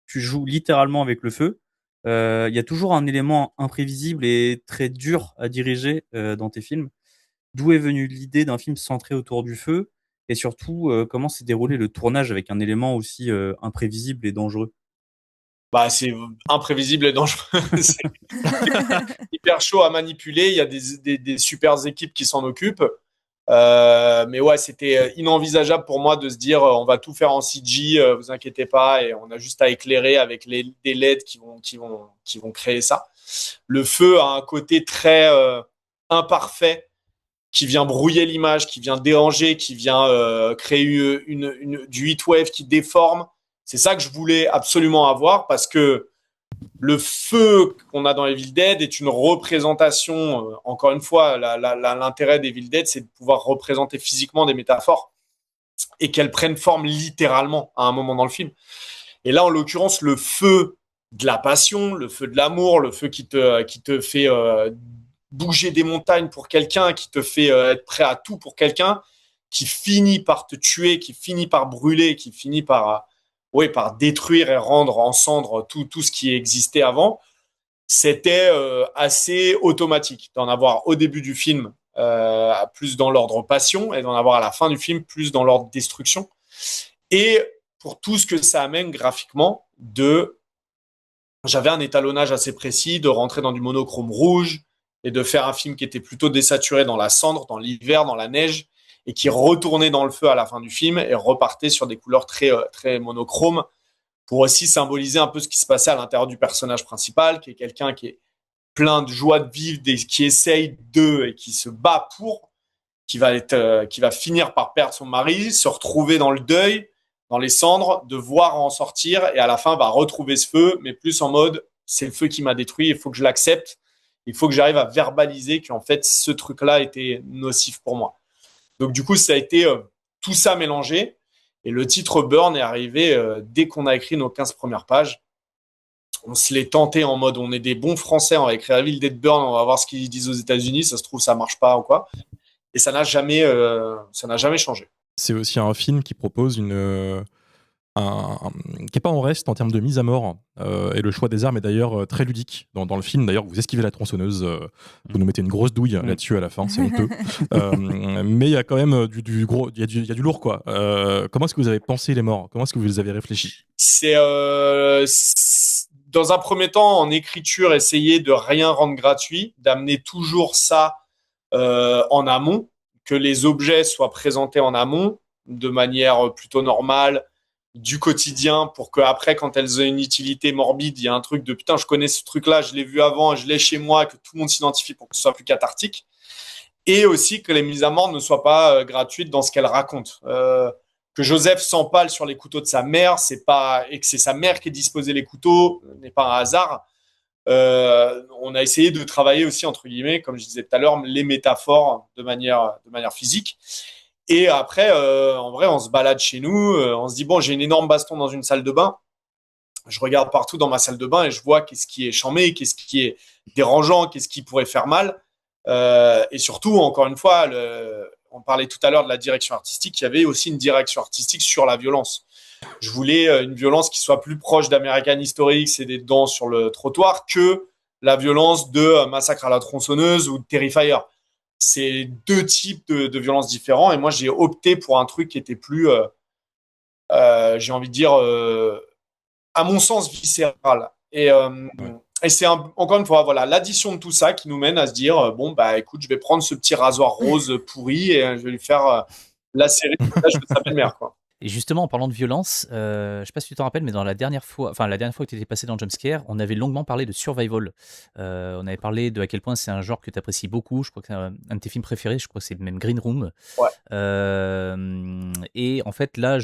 S6: tu joues littéralement avec le feu. Il y a toujours un élément imprévisible et très dur à diriger dans tes films. D'où est venue l'idée d'un film centré autour du feu? Et surtout, comment s'est déroulé le tournage avec un élément aussi imprévisible et dangereux?
S5: Bah, c'est imprévisible et dangereux. C'est hyper chaud à manipuler. Il y a des super équipes qui s'en occupent. Mais ouais, c'était inenvisageable pour moi de se dire on va tout faire en CG, vous inquiétez pas, et on a juste à éclairer avec des LED qui vont créer ça. Le feu a un côté très imparfait qui vient brouiller l'image, qui vient déranger, qui vient créer du heatwave qui déforme. C'est ça que je voulais absolument avoir parce que le feu qu'on a dans Evil Dead est une représentation, encore une fois, l'intérêt d'Evil Dead, c'est de pouvoir représenter physiquement des métaphores et qu'elles prennent forme littéralement à un moment dans le film. Et là, en l'occurrence, le feu de la passion, le feu de l'amour, le feu qui te fait bouger des montagnes pour quelqu'un, qui te fait être prêt à tout pour quelqu'un, qui finit par te tuer, qui finit par brûler, qui finit par détruire et rendre en cendres tout ce qui existait avant, c'était assez automatique d'en avoir au début du film plus dans l'ordre passion et d'en avoir à la fin du film plus dans l'ordre destruction. Et pour tout ce que ça amène graphiquement, j'avais un étalonnage assez précis de rentrer dans du monochrome rouge et de faire un film qui était plutôt désaturé dans la cendre, dans l'hiver, dans la neige, et qui retournait dans le feu à la fin du film et repartait sur des couleurs très, très monochromes pour aussi symboliser un peu ce qui se passait à l'intérieur du personnage principal, qui est quelqu'un qui est plein de joie de vivre, qui essaye et qui se bat pour, qui va finir par perdre son mari, se retrouver dans le deuil, dans les cendres, devoir en sortir et à la fin va retrouver ce feu, mais plus en mode c'est le feu qui m'a détruit, il faut que je l'accepte, il faut que j'arrive à verbaliser qu'en fait ce truc-là était nocif pour moi. Donc du coup, ça a été tout ça mélangé. Et le titre Burn est arrivé dès qu'on a écrit nos 15 premières pages. On se l'est tenté en mode on est des bons Français, on va écrire Evil Dead Burn, on va voir ce qu'ils disent aux États-Unis, ça se trouve ça marche pas ou quoi. Et ça n'a jamais changé.
S4: C'est aussi un film qui propose qui est pas en reste en termes de mise à mort. Et le choix des armes est d'ailleurs très ludique. Dans le film, d'ailleurs, vous esquivez la tronçonneuse, vous nous mettez une grosse douille là-dessus à la fin, c'est honteux. Mais il y a quand même du gros, il y a du lourd, quoi. Comment est-ce que vous avez pensé les morts? Comment est-ce que vous les avez réfléchis?
S5: C'est dans un premier temps, en écriture, essayer de rien rendre gratuit, d'amener toujours ça en amont, que les objets soient présentés en amont de manière plutôt normale, du quotidien, pour qu'après, quand elles ont une utilité morbide, il y a un truc de putain, je connais ce truc-là, je l'ai vu avant, je l'ai chez moi, que tout le monde s'identifie pour que ce soit plus cathartique. Et aussi que les mises à mort ne soient pas gratuites dans ce qu'elles racontent. Que Joseph s'empale sur les couteaux de sa mère, et que c'est sa mère qui ait disposé les couteaux, n'est pas un hasard. On a essayé de travailler aussi, entre guillemets, comme je disais tout à l'heure, les métaphores de manière physique. Et après, en vrai, on se balade chez nous, on se dit, bon, j'ai une énorme baston dans une salle de bain. Je regarde partout dans ma salle de bain et je vois qu'est-ce qui est chambé, qu'est-ce qui est dérangeant, qu'est-ce qui pourrait faire mal. Et surtout, encore une fois, on parlait tout à l'heure de la direction artistique, il y avait aussi une direction artistique sur la violence. Je voulais une violence qui soit plus proche d'American History X et des dents sur le trottoir que la violence de Massacre à la tronçonneuse ou de Terrifier. C'est deux types de violences différents et moi j'ai opté pour un truc qui était plus, j'ai envie de dire, à mon sens, viscéral. Et c'est encore une fois, voilà, l'addition de tout ça qui nous mène à se dire, bon, bah écoute, je vais prendre ce petit rasoir rose pourri et je vais lui faire lacérer le visage de sa belle-mère, quoi.
S8: Et justement, en parlant de violence, je sais pas si tu t'en rappelles, mais la dernière fois que tu étais passé dans Jumpscare, on avait longuement parlé de survival. On avait parlé de à quel point c'est un genre que tu apprécies beaucoup. Je crois que c'est un de tes films préférés. Je crois que c'est même Green Room.
S5: Ouais.
S8: Et en fait, là,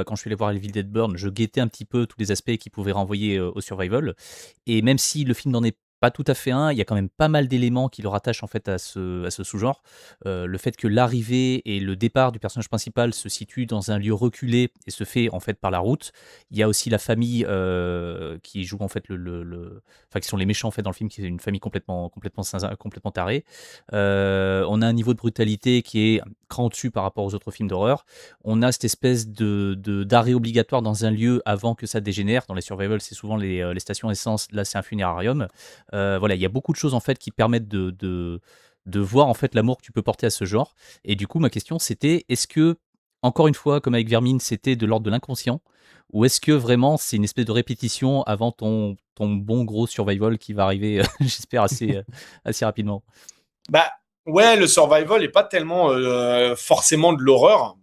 S8: quand je suis allé voir Evil Dead Burn, je guettais un petit peu tous les aspects qui pouvaient renvoyer au survival. Et même si le film n'en est pas tout à fait un, il y a quand même pas mal d'éléments qui le rattachent en fait à ce sous-genre. Le fait que l'arrivée et le départ du personnage principal se situent dans un lieu reculé et se fait en fait par la route. Il y a aussi la famille qui joue en fait qui sont les méchants en fait dans le film, qui est une famille complètement tarée. On a un niveau de brutalité qui est un cran au-dessus par rapport aux autres films d'horreur. On a cette espèce d'arrêt obligatoire dans un lieu avant que ça dégénère. Dans les survival, c'est souvent les stations essence. Là, c'est un funérarium. Voilà, il y a beaucoup de choses en fait qui permettent de voir en fait l'amour que tu peux porter à ce genre. Et du coup, ma question c'était, est-ce que, encore une fois, comme avec Vermine, c'était de l'ordre de l'inconscient, ou est-ce que vraiment c'est une espèce de répétition avant ton bon gros survival qui va arriver, j'espère, assez rapidement?
S5: Bah ouais, le survival n'est pas tellement forcément de l'horreur,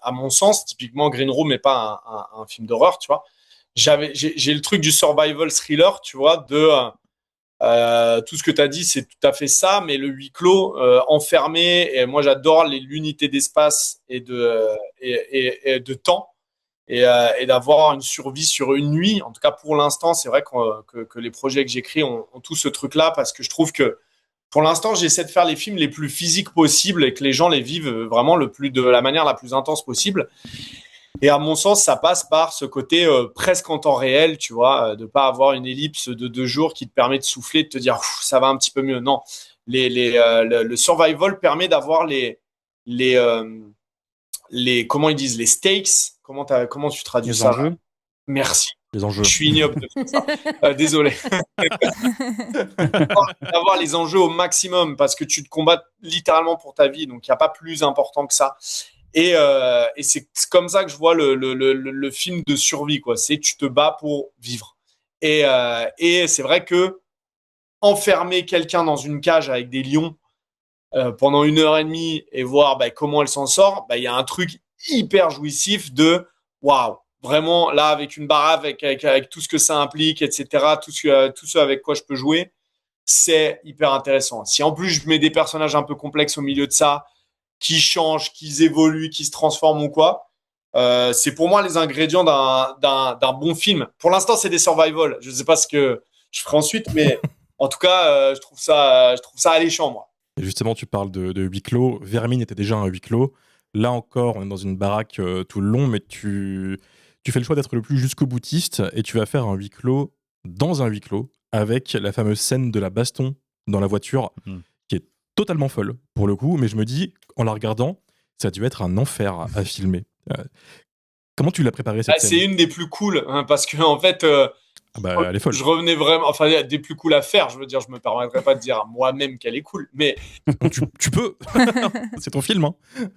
S5: à mon sens. Typiquement, Green Room n'est pas un film d'horreur, tu vois. J'ai le truc du survival thriller, tu vois, tout ce que tu as dit, c'est tout à fait ça, mais le huis clos, enfermé, et moi j'adore l'unité d'espace et de temps, et d'avoir une survie sur une nuit. En tout cas, pour l'instant, c'est vrai que les projets que j'écris ont tout ce truc-là, parce que je trouve que pour l'instant, j'essaie de faire les films les plus physiques possibles et que les gens les vivent vraiment de la manière la plus intense possible. Et à mon sens, ça passe par ce côté presque en temps réel, tu vois, de pas avoir une ellipse de 2 jours qui te permet de souffler, de te dire ça va un petit peu mieux. Non, le survival permet d'avoir les comment ils disent, les stakes. Comment tu traduis
S6: Les
S5: ça?
S6: enjeux.
S5: Merci.
S4: Les enjeux.
S5: Je suis ignoble de faire ça. Désolé. D'avoir les enjeux au maximum parce que tu te combats littéralement pour ta vie, donc il n'y a pas plus important que ça. Et c'est comme ça que je vois le film de survie, quoi. C'est tu te bats pour vivre. Et c'est vrai que enfermer quelqu'un dans une cage avec des lions pendant 1 heure et demie et voir comment elle s'en sort, il y a un truc hyper jouissif de waouh. Vraiment, là, avec une baraque, avec tout ce que ça implique, etc., tout ce avec quoi je peux jouer, c'est hyper intéressant. Si en plus je mets des personnages un peu complexes au milieu de ça, qui changent, qui évoluent, qui se transforment ou quoi, c'est pour moi les ingrédients d'un bon film. Pour l'instant, c'est des survival. Je ne sais pas ce que je ferai ensuite, mais en tout cas, je trouve ça alléchant, moi.
S4: Et justement, tu parles de huis clos. Vermine était déjà un huis clos. Là encore, on est dans une baraque tout le long, mais tu fais le choix d'être le plus jusqu'au boutiste et tu vas faire un huis clos dans un huis clos avec la fameuse scène de la baston dans la voiture qui est totalement folle pour le coup, mais je me dis, en la regardant, ça a dû être un enfer à filmer. Comment tu l'as préparé cette scène?
S5: C'est une des plus cool, hein, parce que en fait,
S4: elle est folle.
S5: je revenais vraiment, enfin, des plus cool à faire. Je veux dire, je me permettrais pas de dire à moi-même qu'elle est cool, mais
S4: tu peux. C'est ton film, hein.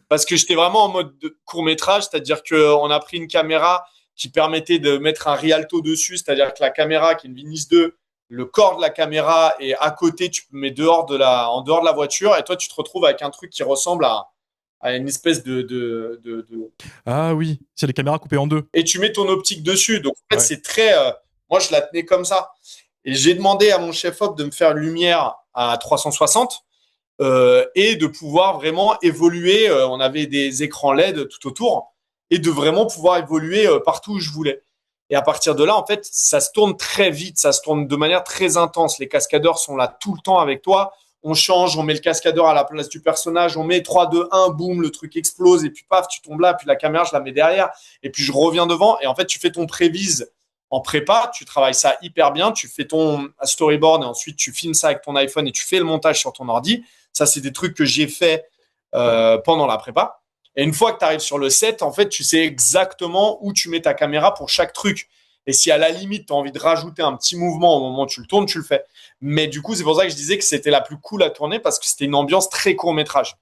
S5: Parce que j'étais vraiment en mode court-métrage, c'est-à-dire qu'on a pris une caméra qui permettait de mettre un Rialto dessus, c'est-à-dire que la caméra qui est une Vinis 2, le corps de la caméra est à côté, tu mets en dehors de la voiture, et toi tu te retrouves avec un truc qui ressemble à une espèce de...
S4: Ah oui, c'est les caméras coupées en deux.
S5: Et tu mets ton optique dessus, donc en fait c'est très... moi je la tenais comme ça. Et j'ai demandé à mon chef-op de me faire une lumière à 360, et de pouvoir vraiment évoluer. On avait des écrans LED tout autour et de vraiment pouvoir évoluer partout où je voulais. Et à partir de là, en fait, ça se tourne très vite, ça se tourne de manière très intense. Les cascadeurs sont là tout le temps avec toi. On change, on met le cascadeur à la place du personnage, on met 3, 2, 1, boum, le truc explose, et puis paf, tu tombes là, puis la caméra, je la mets derrière, et puis je reviens devant, et en fait, tu fais ton prévise en prépa, tu travailles ça hyper bien, tu fais ton storyboard, et ensuite, tu filmes ça avec ton iPhone, et tu fais le montage sur ton ordi. Ça, c'est des trucs que j'ai fait pendant la prépa. Et une fois que tu arrives sur le set, en fait, tu sais exactement où tu mets ta caméra pour chaque truc. Et si à la limite, tu as envie de rajouter un petit mouvement au moment où tu le tournes, tu le fais. Mais du coup, c'est pour ça que je disais que c'était la plus cool à tourner parce que c'était une ambiance très court-métrage.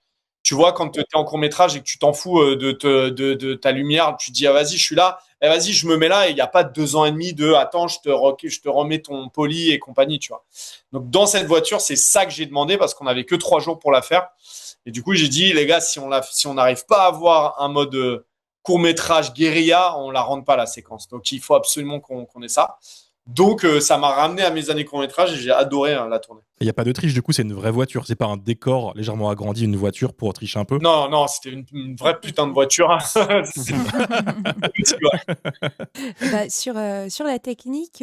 S5: Tu vois, quand tu es en court-métrage et que tu t'en fous de ta lumière, tu te dis, ah, vas-y, je suis là, eh, vas-y, je me mets là et il n'y a pas de 2 ans et demi de, attends, je te remets ton poly et compagnie, tu vois. Donc, dans cette voiture, c'est ça que j'ai demandé parce qu'on n'avait que 3 jours pour la faire. Et du coup, j'ai dit, les gars, si on n'arrive pas à avoir un mode court-métrage guérilla, on la rentre pas la séquence. Donc, il faut absolument qu'on ait ça. Donc, ça m'a ramené à mes années court-métrage et j'ai adoré la tournée.
S9: Il n'y a pas de triche, du coup, c'est une vraie voiture. C'est pas un décor légèrement agrandi, une voiture pour tricher un peu.
S5: Non, c'était une vraie putain de voiture.
S7: Bah, sur la technique,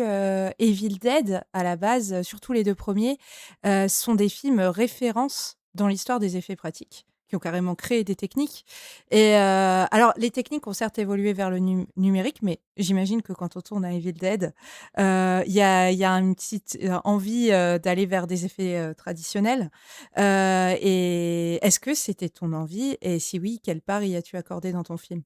S7: Evil Dead, à la base, surtout les 2 premiers, sont des films références dans l'histoire des effets pratiques, qui ont carrément créé des techniques. Et alors, les techniques ont certes évolué vers le numérique, mais j'imagine que quand on tourne à Evil Dead, il y a une petite envie d'aller vers des effets traditionnels. Et est-ce que c'était ton envie? Et si oui, quelle part y as-tu accordé dans ton film?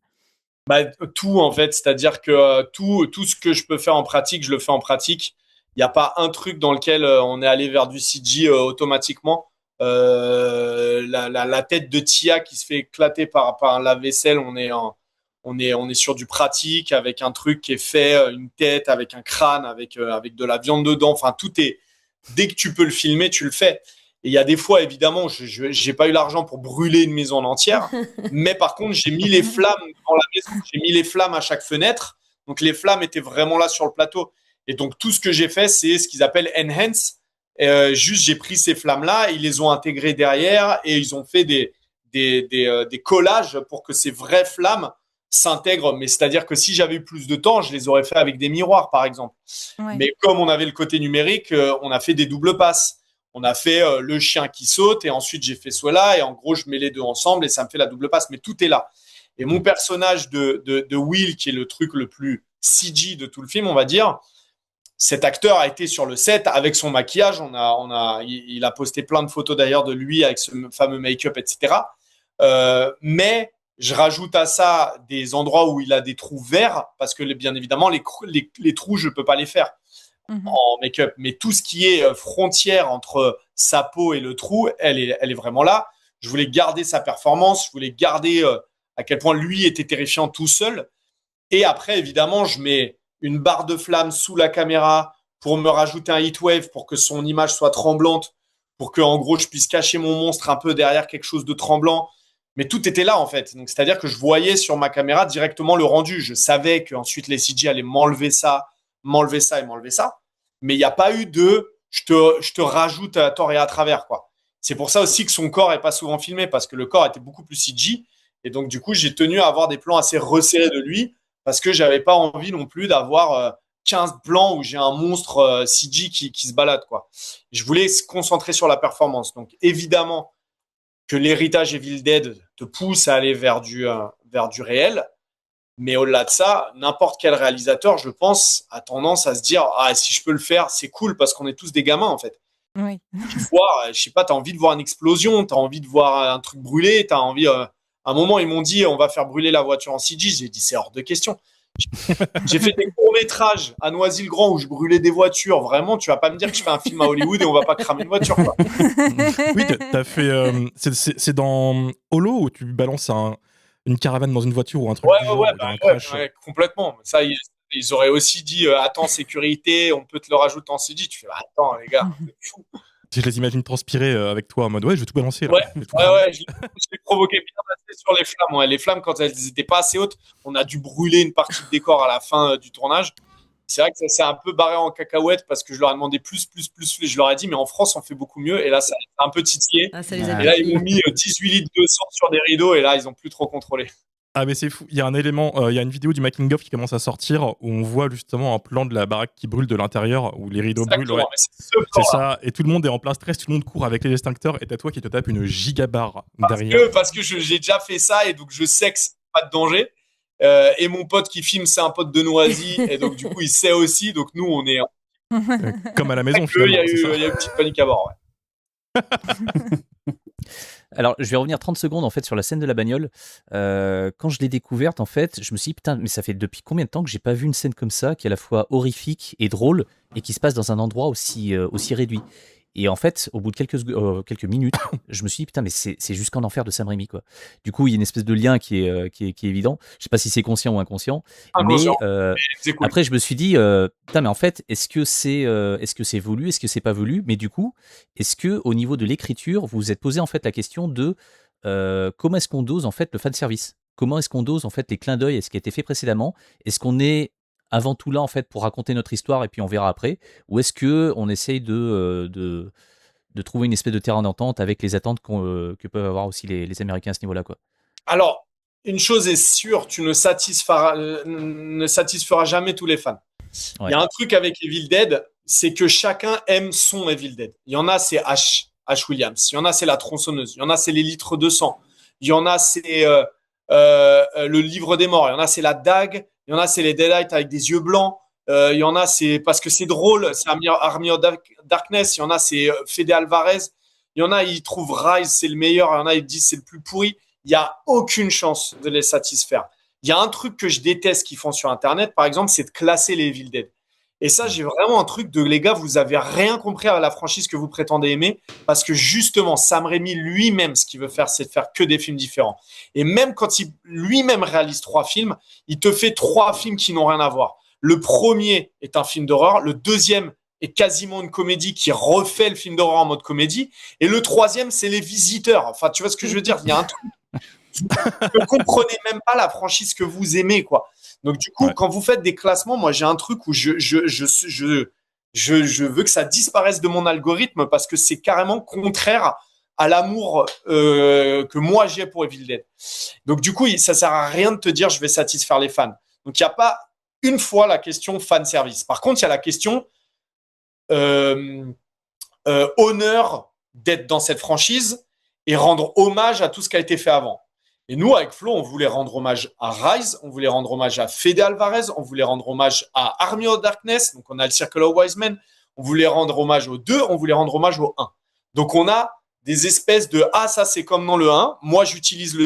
S5: Bah, tout, en fait. C'est-à-dire que tout ce que je peux faire en pratique, je le fais en pratique. Il n'y a pas un truc dans lequel on est allé vers du CG automatiquement. La tête de Tia qui se fait éclater par un lave-vaisselle, on est sur du pratique avec un truc qui est fait, une tête avec un crâne, avec de la viande dedans. Enfin, tout est, dès que tu peux le filmer, tu le fais. Et il y a des fois, évidemment, j'ai pas eu l'argent pour brûler une maison en entière, mais par contre, j'ai mis les flammes dans la maison, j'ai mis les flammes à chaque fenêtre. Donc, les flammes étaient vraiment là sur le plateau. Et donc, tout ce que j'ai fait, c'est ce qu'ils appellent enhance. Juste, j'ai pris ces flammes-là, ils les ont intégrées derrière et ils ont fait des collages pour que ces vraies flammes s'intègrent. Mais c'est-à-dire que si j'avais eu plus de temps, je les aurais fait avec des miroirs, par exemple.
S7: Ouais.
S5: Mais comme on avait le côté numérique, on a fait des doubles passes. On a fait le chien qui saute et ensuite j'ai fait cela et en gros, je mets les deux ensemble et ça me fait la double passe. Mais tout est là. Et mon personnage de Will, qui est le truc le plus CG de tout le film, on va dire, cet acteur a été sur le set avec son maquillage. Il a posté plein de photos d'ailleurs de lui avec ce fameux make-up, etc. Mais je rajoute à ça des endroits où il a des trous verts parce que bien évidemment les trous je peux pas les faire en make-up. Mais tout ce qui est frontière entre sa peau et le trou, elle est vraiment là. Je voulais garder sa performance. Je voulais garder à quel point lui était terrifiant tout seul. Et après évidemment je mets une barre de flamme sous la caméra pour me rajouter un heatwave pour que son image soit tremblante, pour que en gros je puisse cacher mon monstre un peu derrière quelque chose de tremblant. Mais tout était là en fait. Donc c'est-à-dire que je voyais sur ma caméra directement le rendu. Je savais qu'ensuite les CG allaient m'enlever ça et m'enlever ça. Mais il n'y a pas eu de je te rajoute à tort et à travers, quoi. C'est pour ça aussi que son corps est pas souvent filmé parce que le corps était beaucoup plus CG. Et donc du coup j'ai tenu à avoir des plans assez resserrés de lui. Parce que j'avais pas envie non plus d'avoir 15 plans où j'ai un monstre CG qui se balade, quoi. Je voulais se concentrer sur la performance. Donc, évidemment que l'héritage Evil Dead te pousse à aller vers du réel. Mais au-delà de ça, n'importe quel réalisateur, je pense, a tendance à se dire « Ah, si je peux le faire, c'est cool parce qu'on est tous des gamins, en fait. »
S7: Oui.
S5: Tu vois, je sais pas, t'as envie de voir une explosion, t'as envie de voir un truc brûler, t'as envie... À un moment, ils m'ont dit on va faire brûler la voiture en CG. J'ai dit c'est hors de question. J'ai fait des courts-métrages à Noisy-le-Grand où je brûlais des voitures. Vraiment, tu vas pas me dire que je fais un film à Hollywood et on va pas cramer une voiture, quoi.
S9: Oui, t'as fait. C'est dans Holo où tu balances une caravane dans une voiture ou un truc.
S5: Ouais, complètement. Ça, ils auraient aussi dit attends, sécurité, on peut te le rajouter en CG. Tu fais attends, les gars, c'est fou.
S9: Je les imagine transpirer avec toi en mode ouais, je vais tout balancer. Là.
S5: Ouais, je l'ai provoqué bien assez sur les flammes. Ouais. Les flammes, quand elles n'étaient pas assez hautes, on a dû brûler une partie de décor à la fin du tournage. C'est vrai que ça s'est un peu barré en cacahuète parce que je leur ai demandé plus. Je leur ai dit, mais en France, on fait beaucoup mieux. Et là, ça a un peu titillé.
S3: Ah, ça les a
S5: et là, ils m'ont mis 18 litres de sang sur des rideaux et là, ils n'ont plus trop contrôlé.
S9: Ah mais c'est fou, il y a un élément, il y a une vidéo du making of qui commence à sortir où on voit justement un plan de la baraque qui brûle de l'intérieur, où les rideaux brûlent. Ouais.
S5: Mais c'est ce
S9: C'est
S5: plan-là.
S9: ça, et tout le monde est en plein stress, tout le monde court avec les extincteurs, et t'as toi qui te tape une gigabarre
S5: Parce
S9: derrière.
S5: que j'ai déjà fait ça et donc je sais que c'est pas de danger. Et mon pote qui filme, c'est un pote de Noisy et donc du coup il sait aussi. Donc nous on est
S9: Comme à la maison
S5: il y
S9: finalement,
S5: a
S9: c'est ça.
S5: eu une petite panique à bord. Ouais.
S8: Alors, je vais revenir 30 secondes en fait sur la scène de la bagnole. Quand je l'ai découverte, en fait, je me suis dit, putain, mais ça fait depuis combien de temps que j'ai pas vu une scène comme ça, qui est à la fois horrifique et drôle, et qui se passe dans un endroit aussi réduit. Et en fait, au bout de quelques minutes, je me suis dit, putain, mais c'est jusqu'en enfer de Sam Raimi, quoi. Du coup, il y a une espèce de lien qui est évident. Je sais pas si c'est conscient ou inconscient,
S5: Inconscient.
S8: mais
S5: C'est cool.
S8: après, je me suis dit, putain, mais en fait, est-ce que c'est voulu, est-ce que c'est pas voulu? Mais du coup, est-ce que au niveau de l'écriture, vous vous êtes posé en fait la question de comment est-ce qu'on dose en fait le fan service? Comment est-ce qu'on dose en fait les clins d'œil à ce qui a été fait précédemment? Est-ce qu'on est avant tout là en fait pour raconter notre histoire et puis on verra après? Ou est-ce que on essaye de trouver une espèce de terrain d'entente avec les attentes que peuvent avoir aussi les Américains à ce niveau-là, quoi?
S5: Alors une chose est sûre, tu ne satisferas jamais tous les fans.
S8: Ouais.
S5: Il y a un truc avec Evil Dead, c'est que chacun aime son Evil Dead. Il y en a, c'est H. Williams. Il y en a, c'est la tronçonneuse. Il y en a, c'est les litres de sang. Il y en a, c'est le livre des morts. Il y en a, c'est la dague. Il y en a, c'est les Deadites avec des yeux blancs. Il y en a, c'est parce que c'est drôle, c'est Army of Darkness. Il y en a, c'est Fede Alvarez. Il y en a, ils trouvent Rise, c'est le meilleur. Il y en a, ils disent c'est le plus pourri. Il n'y a aucune chance de les satisfaire. Il y a un truc que je déteste qu'ils font sur Internet, par exemple, c'est de classer les Evil Dead. Et ça, j'ai vraiment un truc de les gars, vous avez rien compris à la franchise que vous prétendez aimer, parce que justement, Sam Raimi lui-même, ce qu'il veut faire, c'est de faire que des films différents. Et même quand il lui-même réalise 3 films, il te fait 3 films qui n'ont rien à voir. Le premier est un film d'horreur, le deuxième est quasiment une comédie qui refait le film d'horreur en mode comédie, et le troisième, c'est Les Visiteurs. Enfin, tu vois ce que je veux dire? Il y a un truc. Vous ne comprenez même pas la franchise que vous aimez, quoi. Donc, du coup, quand vous faites des classements, moi, j'ai un truc où je veux que ça disparaisse de mon algorithme parce que c'est carrément contraire à l'amour que moi j'ai pour Evil Dead. Donc, du coup, ça sert à rien de te dire je vais satisfaire les fans. Donc, il n'y a pas une fois la question fan service. Par contre, il y a la question honneur d'être dans cette franchise et rendre hommage à tout ce qui a été fait avant. Et nous, avec Flo, on voulait rendre hommage à Rise, on voulait rendre hommage à Fede Alvarez, on voulait rendre hommage à Army of Darkness, donc on a le Circle of Wise Men, on voulait rendre hommage au 2, on voulait rendre hommage au 1. Donc on a des espèces de « Ah, ça c'est comme dans le 1 ». Moi, j'utilise le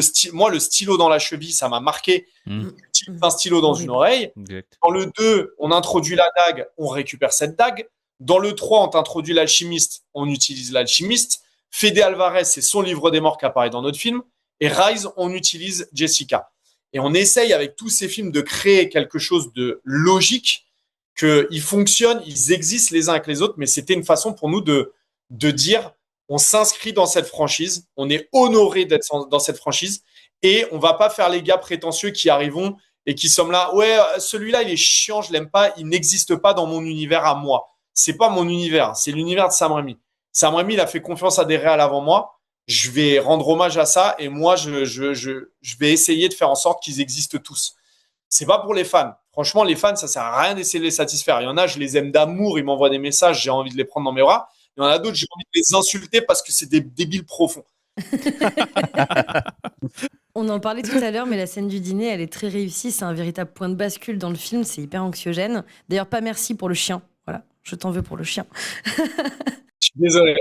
S5: stylo dans la cheville, ça m'a marqué. J'utilise un stylo dans une oreille.
S8: Exact.
S5: Dans le 2, on introduit la dague, on récupère cette dague. Dans le 3, on t'introduit l'alchimiste, on utilise l'alchimiste. Fede Alvarez, c'est son livre des morts qui apparaît dans notre film. Et Rise, on utilise Jessica. Et on essaye avec tous ces films de créer quelque chose de logique, qu'ils fonctionnent, ils existent les uns avec les autres, mais c'était une façon pour nous de dire on s'inscrit dans cette franchise, on est honoré d'être dans cette franchise, et on va pas faire les gars prétentieux qui arrivent et qui sont là, ouais, celui-là, il est chiant, je l'aime pas, il n'existe pas dans mon univers à moi. C'est pas mon univers, c'est l'univers de Sam Raimi. Sam Raimi, il a fait confiance à des réals avant moi. Je vais rendre hommage à ça et moi, je vais essayer de faire en sorte qu'ils existent tous. C'est pas pour les fans. Franchement, les fans, ça sert à rien d'essayer de les satisfaire. Il y en a, je les aime d'amour, ils m'envoient des messages, j'ai envie de les prendre dans mes bras. Il y en a d'autres, j'ai envie de les insulter parce que c'est des débiles profonds.
S3: On en parlait tout à l'heure, mais la scène du dîner, elle est très réussie. C'est un véritable point de bascule dans le film. C'est hyper anxiogène. D'ailleurs, pas merci pour le chien. Voilà, je t'en veux pour le chien.
S5: Je suis désolé.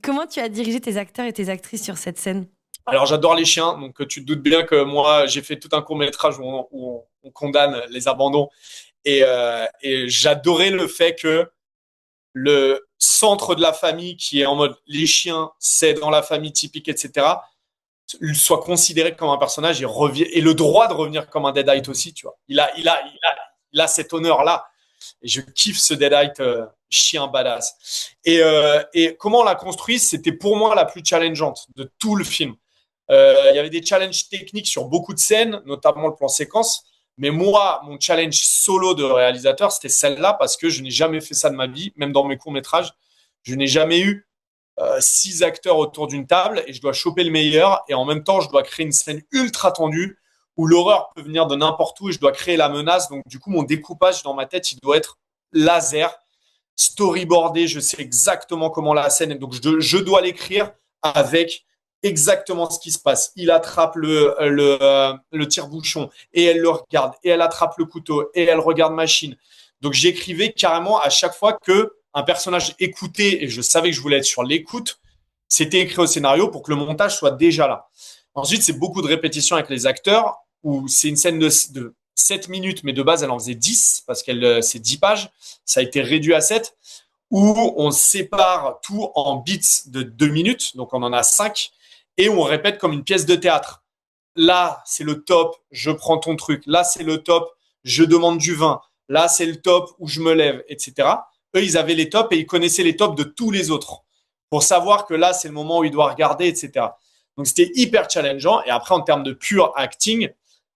S3: Comment tu as dirigé tes acteurs et tes actrices sur cette scène?
S5: Alors, j'adore les chiens, donc tu te doutes bien que moi, j'ai fait tout un court-métrage où on condamne les abandons. Et j'adorais le fait que le centre de la famille, qui est en mode les chiens, c'est dans la famille typique, etc., soit considéré comme un personnage et le droit de revenir comme un Deadite aussi, tu vois. Il a cet honneur-là. Et je kiffe ce Deadite chien badass. Et comment on l'a construit, c'était pour moi la plus challengeante de tout le film. Il y avait des challenges techniques sur beaucoup de scènes, notamment le plan séquence. Mais moi, mon challenge solo de réalisateur, c'était celle-là parce que je n'ai jamais fait ça de ma vie, même dans mes courts-métrages. Je n'ai jamais eu 6 acteurs autour d'une table et je dois choper le meilleur et en même temps, je dois créer une scène ultra tendue où l'horreur peut venir de n'importe où et je dois créer la menace. Donc, du coup, mon découpage dans ma tête, il doit être laser, storyboardé. Je sais exactement comment la scène est. Donc, je dois l'écrire avec exactement ce qui se passe. Il attrape le tire-bouchon et elle le regarde et elle attrape le couteau et elle regarde machine. Donc, j'écrivais carrément à chaque fois que un personnage écoutait et je savais que je voulais être sur l'écoute, c'était écrit au scénario pour que le montage soit déjà là. Ensuite, c'est beaucoup de répétitions avec les acteurs où c'est une scène de 7 minutes, mais de base, elle en faisait 10 parce qu'elle c'est 10 pages. Ça a été réduit à 7 où on sépare tout en bits de 2 minutes. Donc, on en a 5 et on répète comme une pièce de théâtre. Là, c'est le top, je prends ton truc. Là, c'est le top, je demande du vin. Là, c'est le top où je me lève, etc. Eux, ils avaient les tops et ils connaissaient les tops de tous les autres pour savoir que là, c'est le moment où il doit regarder, etc. Donc, c'était hyper challengeant. Et après, en termes de pur acting,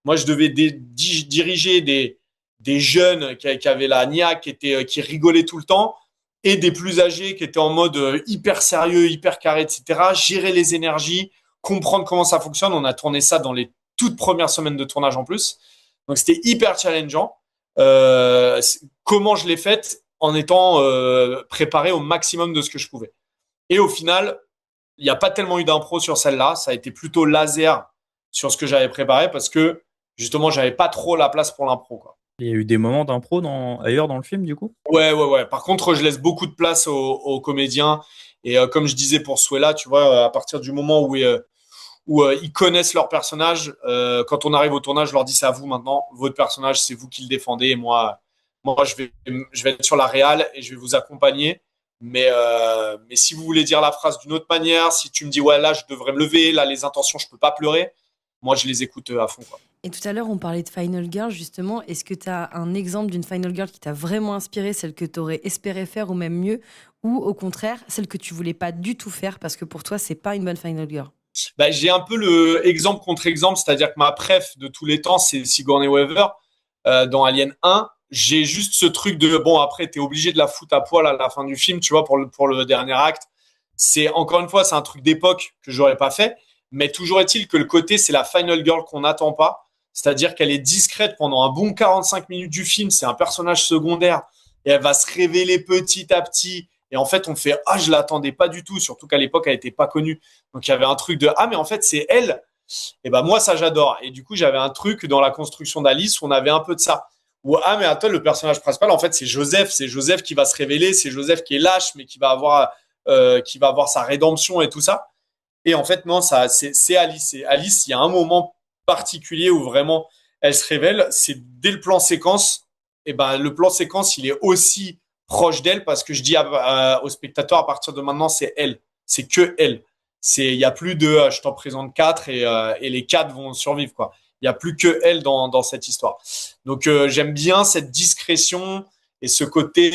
S5: moi, je devais diriger des jeunes qui avaient la niaque, qui rigolaient tout le temps, et des plus âgés qui étaient en mode hyper sérieux, hyper carré, etc. Gérer les énergies, comprendre comment ça fonctionne. On a tourné ça dans les toutes premières semaines de tournage en plus. Donc, c'était hyper challengeant. Comment je l'ai fait en étant préparé au maximum de ce que je pouvais. Et au final, il n'y a pas tellement eu d'impro sur celle-là. Ça a été plutôt laser sur ce que j'avais préparé parce que justement, j'avais pas trop la place pour l'impro, quoi.
S6: Il y a eu des moments d'impro ailleurs dans le film, du coup?
S5: Ouais. Par contre, je laisse beaucoup de place aux comédiens. Et comme je disais pour Suella, tu vois, à partir du moment où ils connaissent leur personnage, quand on arrive au tournage, je leur dis c'est à vous maintenant. Votre personnage, c'est vous qui le défendez. Et moi je vais être sur la réal et je vais vous accompagner. Mais si vous voulez dire la phrase d'une autre manière, si tu me dis ouais là je devrais me lever, là les intentions je peux pas pleurer, moi je les écoute à fond, quoi.
S3: Et tout à l'heure, on parlait de Final Girl, justement. Est-ce que tu as un exemple d'une Final Girl qui t'a vraiment inspiré, celle que tu aurais espéré faire ou même mieux, ou au contraire, celle que tu voulais pas du tout faire parce que pour toi, c'est pas une bonne Final Girl?
S5: Bah, j'ai un peu le exemple contre exemple, c'est-à-dire que ma préf de tous les temps, c'est Sigourney Weaver dans Alien 1. J'ai juste ce truc de bon, après t'es obligé de la foutre à poil à la fin du film, tu vois, pour le dernier acte. C'est encore une fois, c'est un truc d'époque que j'aurais pas fait, mais toujours est-il que le côté c'est la final girl qu'on n'attend pas, c'est-à-dire qu'elle est discrète pendant un bon 45 minutes du film, c'est un personnage secondaire et elle va se révéler petit à petit. Et en fait, on fait ah, je l'attendais pas du tout, surtout qu'à l'époque elle était pas connue. Donc il y avait un truc de ah mais en fait c'est elle. Et ben moi ça j'adore. Et du coup j'avais un truc dans la construction d'Alice où on avait un peu de ça. Ou ah mais attends, le personnage principal en fait c'est Joseph qui va se révéler, c'est Joseph qui est lâche mais qui va avoir sa rédemption et tout ça. Et en fait non, ça c'est Alice. Et Alice, il y a un moment particulier où vraiment elle se révèle, c'est dès le plan séquence. Et ben le plan séquence il est aussi proche d'elle parce que je dis au spectateur à partir de maintenant c'est elle, c'est que elle. Il y a plus de je t'en présente 4 et les 4 vont survivre, quoi. Il y a plus que elle dans cette histoire. Donc j'aime bien cette discrétion et ce côté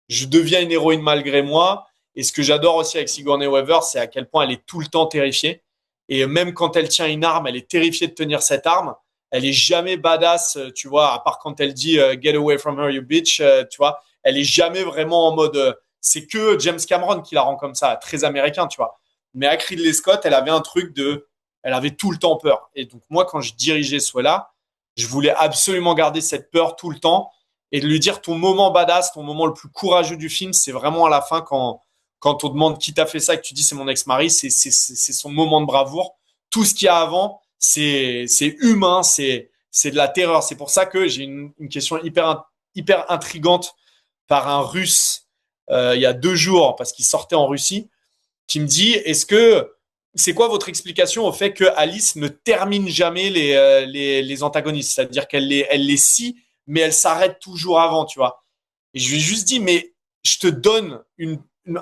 S5: je deviens une héroïne malgré moi. Et ce que j'adore aussi avec Sigourney Weaver, c'est à quel point elle est tout le temps terrifiée. Et même quand elle tient une arme, elle est terrifiée de tenir cette arme. Elle est jamais badass, tu vois, à part quand elle dit get away from her, you bitch, tu vois. Elle est jamais vraiment en mode. C'est que James Cameron qui la rend comme ça, très américain, tu vois. Mais avec Ridley Scott, elle avait un truc de. Elle avait tout le temps peur. Et donc, moi, quand je dirigeais Suella, je voulais absolument garder cette peur tout le temps et de lui dire ton moment badass, ton moment le plus courageux du film, c'est vraiment à la fin quand on demande qui t'a fait ça et que tu dis c'est mon ex-mari, c'est son moment de bravoure. Tout ce qu'il y a avant, c'est humain, c'est de la terreur. C'est pour ça que j'ai une question hyper intrigante par un Russe il y a 2 jours, parce qu'il sortait en Russie, qui me dit c'est quoi votre explication au fait que Alice ne termine jamais les antagonistes, c'est-à-dire qu'elle les scie, mais elle s'arrête toujours avant, tu vois. Et je lui ai juste dit, mais je te donne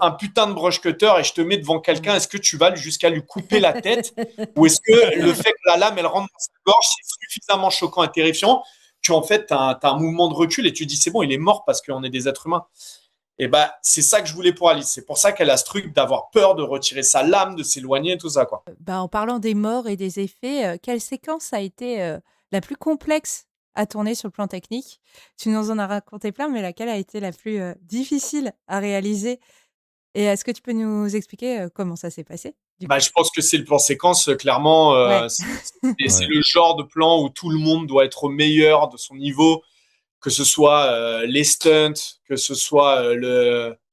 S5: un putain de brush cutter et je te mets devant quelqu'un, est-ce que tu vas jusqu'à lui couper la tête ou est-ce que le fait que la lame elle rentre dans sa gorge c'est suffisamment choquant et terrifiant qu'en fait t'as un mouvement de recul et tu dis c'est bon, il est mort parce qu'on est des êtres humains. Et bah c'est ça que je voulais pour Alice, c'est pour ça qu'elle a ce truc d'avoir peur de retirer sa lame, de s'éloigner, tout ça, quoi.
S7: Bah, en parlant des morts et des effets, quelle séquence a été la plus complexe à tourner sur le plan technique? Tu nous en as raconté plein, mais laquelle a été la plus difficile à réaliser? Et est-ce que tu peux nous expliquer comment ça s'est passé du
S5: Bah,
S7: coup?
S5: je pense que c'est le plan séquence, clairement,
S7: Ouais.
S5: c'est
S4: Ouais.
S5: le genre de plan où tout le monde doit être au meilleur de son niveau, que ce soit les stunts, que ce soit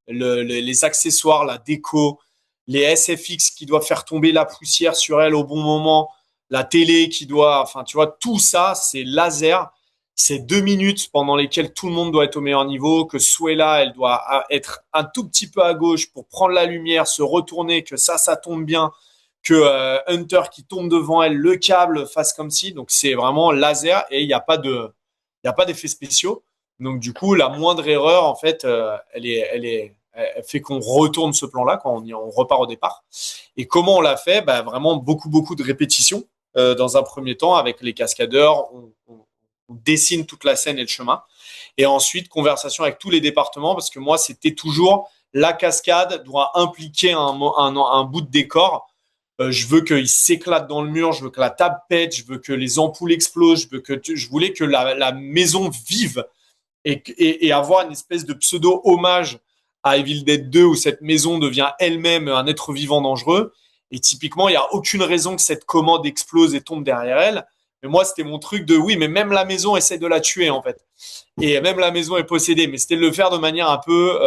S5: les accessoires, la déco, les SFX qui doivent faire tomber la poussière sur elle au bon moment, la télé qui doit, enfin, tu vois, tout ça, c'est laser. C'est 2 minutes pendant lesquelles tout le monde doit être au meilleur niveau, que Suela, elle doit être un tout petit peu à gauche pour prendre la lumière, se retourner, que ça tombe bien, que Hunter qui tombe devant elle, le câble fasse comme si. Donc c'est vraiment laser et il y a pas d'effets spéciaux. Donc du coup, la moindre erreur, en fait, elle fait qu'on retourne ce plan-là quand on repart au départ. Et comment on l'a fait? Bah, vraiment beaucoup de répétitions. Dans un premier temps, avec les cascadeurs, on dessine toute la scène et le chemin. Et ensuite, conversation avec tous les départements, parce que moi, c'était toujours la cascade doit impliquer un bout de décor. Je veux qu'il s'éclate dans le mur, je veux que la table pète, je veux que les ampoules explosent, je voulais que la maison vive et avoir une espèce de pseudo hommage à Evil Dead 2 où cette maison devient elle-même un être vivant dangereux. Et typiquement, il n'y a aucune raison que cette commode explose et tombe derrière elle. Mais moi, c'était mon truc de oui, mais même la maison essaie de la tuer en fait. Et même la maison est possédée. Mais c'était de le faire de manière un peu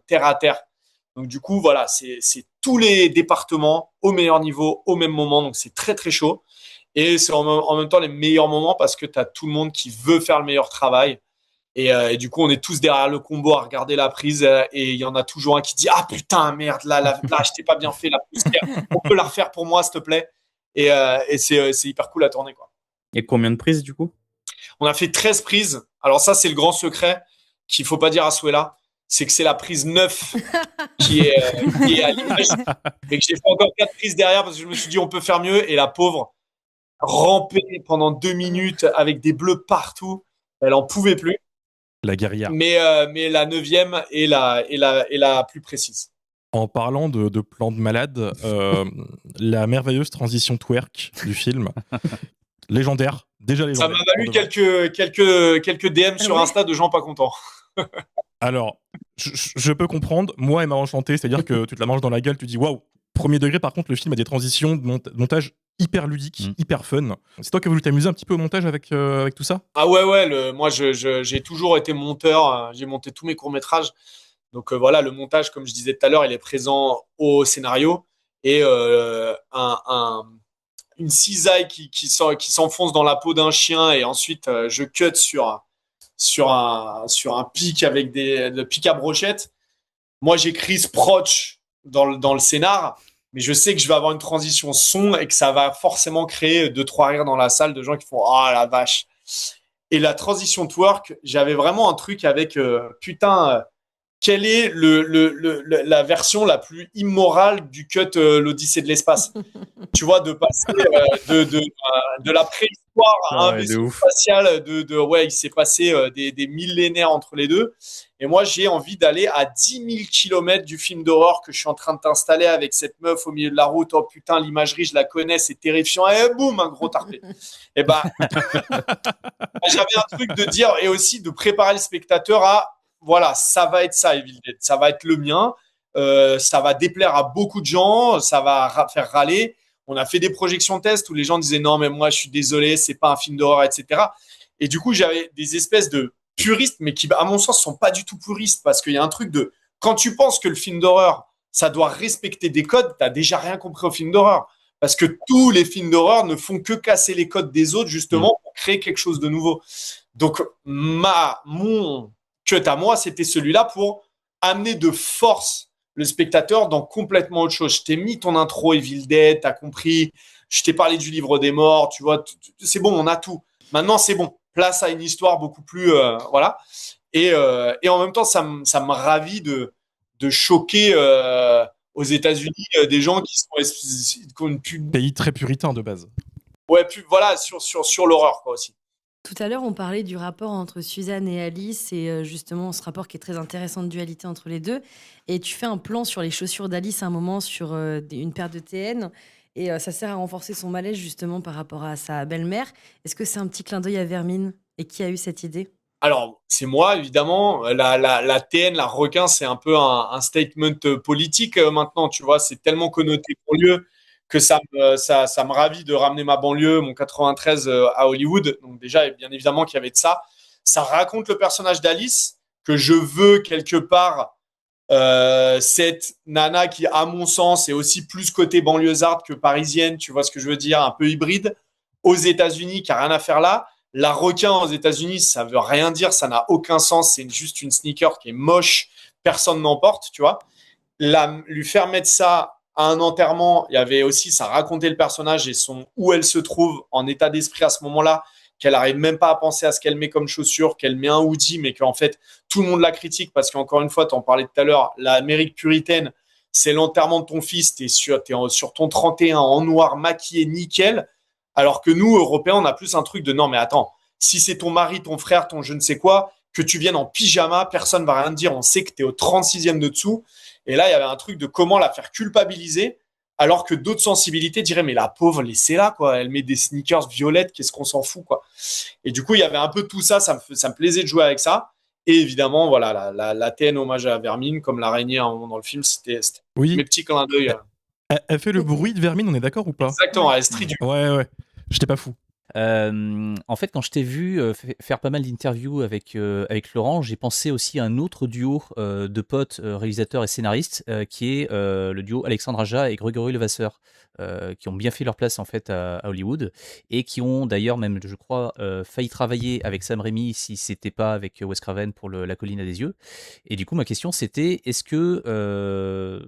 S5: terre à terre. Donc du coup, voilà, c'est tous les départements au meilleur niveau, au même moment. Donc c'est très chaud. Et c'est en même temps les meilleurs moments parce que tu as tout le monde qui veut faire le meilleur travail. Et du coup, on est tous derrière le combo à regarder la prise. Et il y en a toujours un qui dit ah putain, merde, là je t'ai pas bien fait la poussière. On peut la refaire pour moi, s'il te plaît. Et c'est hyper cool à tourner, quoi.
S6: Et combien de prises du coup?
S5: On a fait 13 prises. Alors ça, c'est le grand secret qu'il faut pas dire à Suela. C'est que c'est la prise 9 qui est à l'image. Et que j'ai fait encore 4 prises derrière parce que je me suis dit on peut faire mieux. Et la pauvre rampait pendant 2 minutes avec des bleus partout. Elle en pouvait plus.
S9: La guérilla.
S5: Mais la 9e est la plus précise.
S9: En parlant de plans de malade, la merveilleuse transition twerk du film, légendaire, déjà
S5: Ça
S9: légendaire.
S5: m'a
S9: pour
S5: valu
S9: de vrai.
S5: quelques DM sur
S3: ouais
S5: Insta de gens pas contents.
S9: Alors, je peux comprendre, moi, elle m'a enchanté, c'est-à-dire que tu te la manges dans la gueule, tu dis waouh. Premier degré, par contre, le film a des transitions de montage hyper ludiques, hyper fun. C'est toi qui as voulu t'amuser un petit peu au montage avec tout ça?
S5: Ah ouais, moi j'ai toujours été monteur, j'ai monté tous mes courts-métrages. Donc voilà, le montage, comme je disais tout à l'heure, il est présent au scénario et une cisaille qui s'enfonce dans la peau d'un chien et ensuite je cut sur un pic avec le pic à brochette. Moi, j'écris Sproch dans le scénar, mais je sais que je vais avoir une transition son et que ça va forcément créer 2-3 rires dans la salle de gens qui font ah la vache. Et la transition twerk, j'avais vraiment un truc avec putain. Quelle est la version la plus immorale du cut l'Odyssée de l'espace? Tu vois, de passer de la préhistoire à
S6: Ah
S5: un
S6: ouais, de
S5: vaisseau
S6: ouf.
S5: spatial, ouais, il s'est passé des millénaires entre les deux. Et moi, j'ai envie d'aller à 10 000 kilomètres du film d'horreur que je suis en train de t'installer avec cette meuf au milieu de la route. Oh putain, l'imagerie, je la connais, c'est terrifiant. Et boum, un gros tarpé. Et ben, j'avais un truc de dire et aussi de préparer le spectateur à voilà, ça va être ça, Evil Dead. Ça va être le mien. Ça va déplaire à beaucoup de gens. Ça va faire râler. On a fait des projections tests où les gens disaient non, mais moi, je suis désolé, c'est pas un film d'horreur, etc. Et du coup, j'avais des espèces de puristes, mais qui, à mon sens, sont pas du tout puristes parce qu'il y a un truc de quand tu penses que le film d'horreur, ça doit respecter des codes, t'as déjà rien compris au film d'horreur. Parce que tous les films d'horreur ne font que casser les codes des autres, justement, pour créer quelque chose de nouveau. Donc, mon cut à moi, c'était celui-là pour amener de force le spectateur dans complètement autre chose. Je t'ai mis ton intro Evil Dead, t'as compris. Je t'ai parlé du livre des morts, tu vois. C'est bon, on a tout. Maintenant, c'est bon. Place à une histoire beaucoup plus, voilà. Et en même temps, ça me ravit de choquer aux États-Unis des gens qui ont une pub.
S9: Pays très puritain de base.
S5: Ouais, voilà, sur l'horreur, quoi, aussi.
S3: Tout à l'heure, on parlait du rapport entre Suzanne et Alice et justement ce rapport qui est très intéressant de dualité entre les deux. Et tu fais un plan sur les chaussures d'Alice à un moment sur une paire de TN et ça sert à renforcer son malaise justement par rapport à sa belle-mère. Est-ce que c'est un petit clin d'œil à Vermine et qui a eu cette idée?
S5: Alors, c'est moi, évidemment. La TN, la requin, c'est un peu un statement politique maintenant, tu vois. C'est tellement connoté banlieue que ça me ravit de ramener ma banlieue, mon 93 à Hollywood. Donc déjà, bien évidemment qu'il y avait de ça. Ça raconte le personnage d'Alice que je veux quelque part cette nana qui, à mon sens, est aussi plus côté banlieusarde que parisienne, tu vois ce que je veux dire, un peu hybride, aux États-Unis, qui a rien à faire là. La requin aux États-Unis, ça veut rien dire, ça n'a aucun sens, c'est juste une sneaker qui est moche, personne n'en porte, tu vois. Lui faire mettre ça à un enterrement, il y avait aussi, ça racontait le personnage et où elle se trouve en état d'esprit à ce moment-là, qu'elle arrive même pas à penser à ce qu'elle met comme chaussure, qu'elle met un hoodie, mais qu'en fait, tout le monde la critique parce qu'encore une fois, tu en parlais tout à l'heure, l'Amérique puritaine, c'est l'enterrement de ton fils, t'es sur ton 31 en noir, maquillé, nickel, alors que nous, Européens, on a plus un truc de non, mais attends, si c'est ton mari, ton frère, ton je ne sais quoi, que tu viennes en pyjama, personne va rien te dire, on sait que tu es au 36e de dessous. Et là, il y avait un truc de comment la faire culpabiliser, alors que d'autres sensibilités diraient, mais la pauvre, laissez-la, quoi. Elle met des sneakers violettes, qu'est-ce qu'on s'en fout, quoi. Et du coup, il y avait un peu tout ça, ça me plaisait de jouer avec ça. Et évidemment, voilà, la TN hommage à Vermine, comme l'araignée à un moment dans le film, c'était
S9: Oui.
S5: mes petits clins d'œil.
S9: Elle fait le bruit de Vermine, on est d'accord ou pas?
S5: Exactement, elle strie du.
S9: Ouais. J'étais pas fou.
S8: En fait, quand je t'ai vu faire pas mal d'interviews avec Laurent, j'ai pensé aussi à un autre duo de potes, réalisateurs et scénaristes, qui est le duo Alexandre Aja et Grégory Levasseur, qui ont bien fait leur place en fait à Hollywood et qui ont d'ailleurs même, je crois, failli travailler avec Sam Raimi si c'était pas avec Wes Craven pour La Colline à des yeux. Et du coup, ma question c'était, est-ce que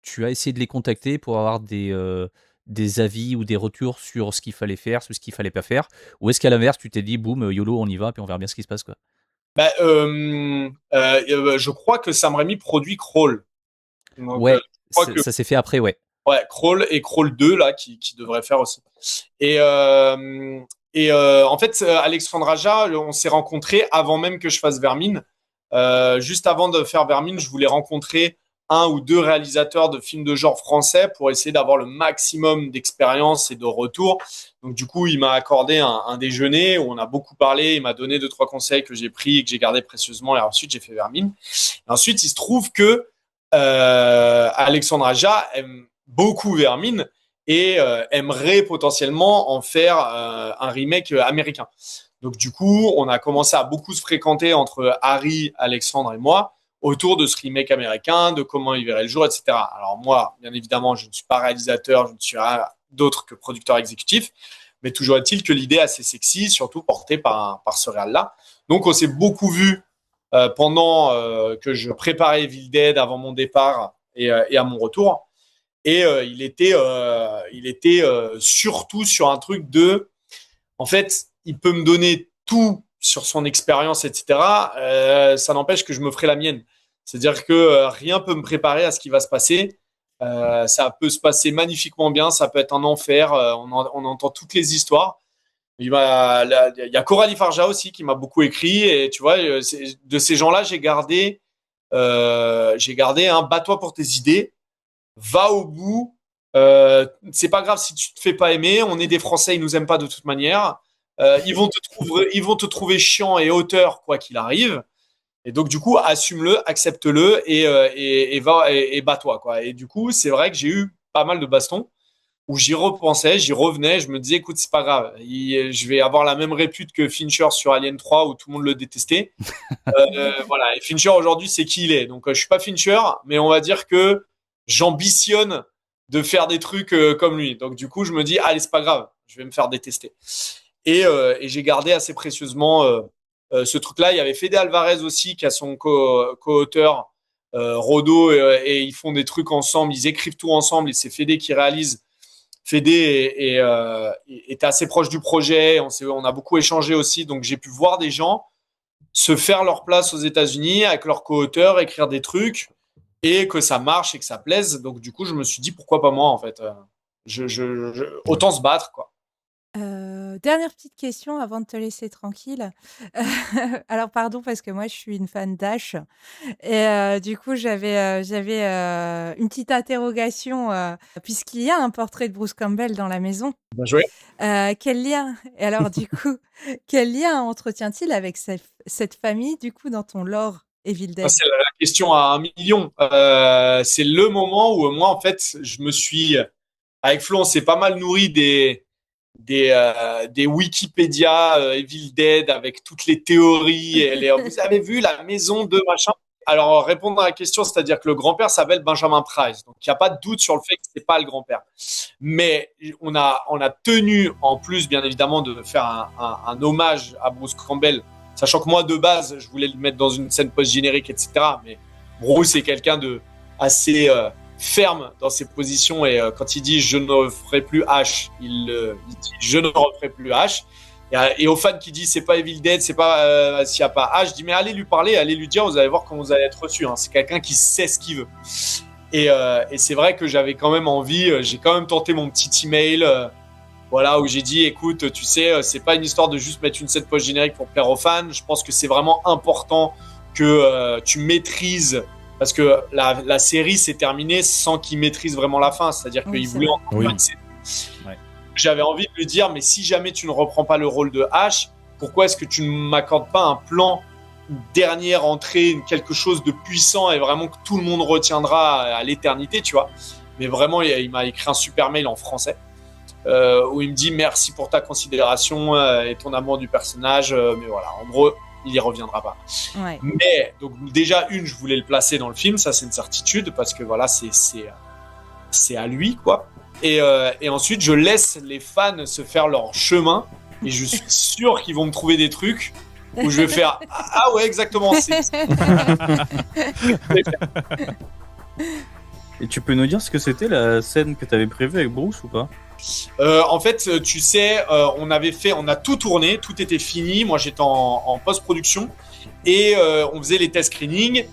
S8: tu as essayé de les contacter pour avoir des avis ou des retours sur ce qu'il fallait faire, sur ce qu'il fallait pas faire? Ou est-ce qu'à l'inverse, tu t'es dit, boum, YOLO, on y va, puis on verra bien ce qui se passe, quoi?
S5: Je crois que Sam Raimi produit Crawl. Donc,
S8: Ouais,
S5: je crois que
S8: ça s'est fait après, ouais.
S5: ouais, Crawl et Crawl 2 là qui devrait faire aussi. Et en fait, Alexandre Aja, on s'est rencontrés avant même que je fasse Vermine. Juste avant de faire Vermine, je voulais rencontrer un ou deux réalisateurs de films de genre français pour essayer d'avoir le maximum d'expérience et de retour. Donc du coup, il m'a accordé un déjeuner où on a beaucoup parlé. Il m'a donné 2-3 conseils que j'ai pris et que j'ai gardés précieusement. Et ensuite, j'ai fait Vermine. Et ensuite, il se trouve que Alexandre Aja aime beaucoup Vermine et aimerait potentiellement en faire un remake américain. Donc du coup, on a commencé à beaucoup se fréquenter entre Harry, Alexandre et moi autour de ce remake américain, de comment il verrait le jour, etc. Alors moi, bien évidemment, je ne suis pas réalisateur, je ne suis rien d'autre que producteur exécutif, mais toujours est-il que l'idée est assez sexy, surtout portée par ce réal-là. Donc on s'est beaucoup vu pendant que je préparais Evil Dead avant mon départ et à mon retour. Et il était surtout sur un truc de, en fait, il peut me donner tout sur son expérience, etc. Ça n'empêche que je me ferai la mienne. C'est-à-dire que rien peut me préparer à ce qui va se passer. Ça peut se passer magnifiquement bien, ça peut être un enfer. On entend toutes les histoires. Il y a Coralie Farja aussi qui m'a beaucoup écrit. Et tu vois, de ces gens-là, j'ai gardé un bats-toi pour tes idées, va au bout. C'est pas grave si tu te fais pas aimer. On est des Français, ils nous aiment pas de toute manière. Ils vont te trouver chiant et auteur quoi qu'il arrive. Et donc du coup, assume-le, accepte-le et va et bats-toi quoi. Et du coup, c'est vrai que j'ai eu pas mal de bastons où j'y repensais, j'y revenais, je me disais écoute, c'est pas grave, je vais avoir la même répute que Fincher sur Alien 3 où tout le monde le détestait. Voilà, et Fincher aujourd'hui, c'est qui il est. Donc je suis pas Fincher, mais on va dire que j'ambitionne de faire des trucs comme lui. Donc du coup, je me dis allez, c'est pas grave, je vais me faire détester. Et j'ai gardé assez précieusement ce truc-là. Il y avait Fede Alvarez aussi qui a son co-auteur Rodo et ils font des trucs ensemble, ils écrivent tout ensemble et c'est Fede qui réalise. Fede était assez proche du projet, on a beaucoup échangé aussi, donc j'ai pu voir des gens se faire leur place aux États-Unis avec leurs co-auteurs, écrire des trucs et que ça marche et que ça plaise. Donc du coup, je me suis dit pourquoi pas moi en fait. Autant se battre quoi.
S7: Dernière petite question avant de te laisser tranquille. Alors pardon parce que moi je suis une fan d'Ash et du coup j'avais une petite interrogation, puisqu'il y a un portrait de Bruce Campbell dans la maison.
S5: Bien joué.
S7: Quel lien et alors du coup, quel lien entretient-il avec cette famille du coup dans ton lore Evil
S5: Ça,
S7: Dead?
S5: c'est la question à 1 million. C'est le moment où moi, en fait, avec Flo, on s'est pas mal nourri des Wikipédia Evil Dead avec toutes les théories. Vous avez vu la maison de machin? Alors, répondre à la question, c'est-à-dire que le grand-père s'appelle Benjamin Price. Donc, il n'y a pas de doute sur le fait que c'est pas le grand-père. Mais on a tenu, en plus, bien évidemment, de faire un hommage à Bruce Campbell, sachant que moi, de base, je voulais le mettre dans une scène post-générique, etc. Mais Bruce est quelqu'un de assez ferme dans ses positions et quand il dit « je ne referai plus H », il dit « je ne referai plus H ». Et aux fans qui disent c'est pas Evil Dead, c'est pas s'il n'y a pas H, je dis mais allez lui parler, allez lui dire, vous allez voir comment vous allez être reçus. Hein. C'est quelqu'un qui sait ce qu'il veut. Et c'est vrai que j'avais quand même envie, j'ai quand même tenté mon petit email, voilà, où j'ai dit écoute, tu sais, c'est pas une histoire de juste mettre une scène post-générique pour plaire aux fans. Je pense que c'est vraiment important que tu maîtrises, parce que la série s'est terminée sans qu'il maîtrise vraiment la fin, c'est-à-dire qu'il voulait encore faire une série. Ouais. J'avais envie de lui dire, mais si jamais tu ne reprends pas le rôle de H, pourquoi est-ce que tu ne m'accordes pas un plan, une dernière entrée, quelque chose de puissant et vraiment que tout le monde retiendra à l'éternité, tu vois. Mais vraiment, il m'a écrit un super mail en français où il me dit merci pour ta considération et ton amour du personnage, mais voilà, en gros, il y reviendra pas. Ouais. Mais donc déjà je voulais le placer dans le film, ça c'est une certitude parce que voilà, c'est à lui quoi. Et ensuite, je laisse les fans se faire leur chemin et je suis sûr qu'ils vont me trouver des trucs où je vais faire ah ouais exactement.
S6: Et tu peux nous dire ce que c'était la scène que tu avais prévue avec Bruce ou pas?
S5: En fait, tu sais, on a tout tourné, tout était fini. Moi, j'étais en post-production et on faisait les test screenings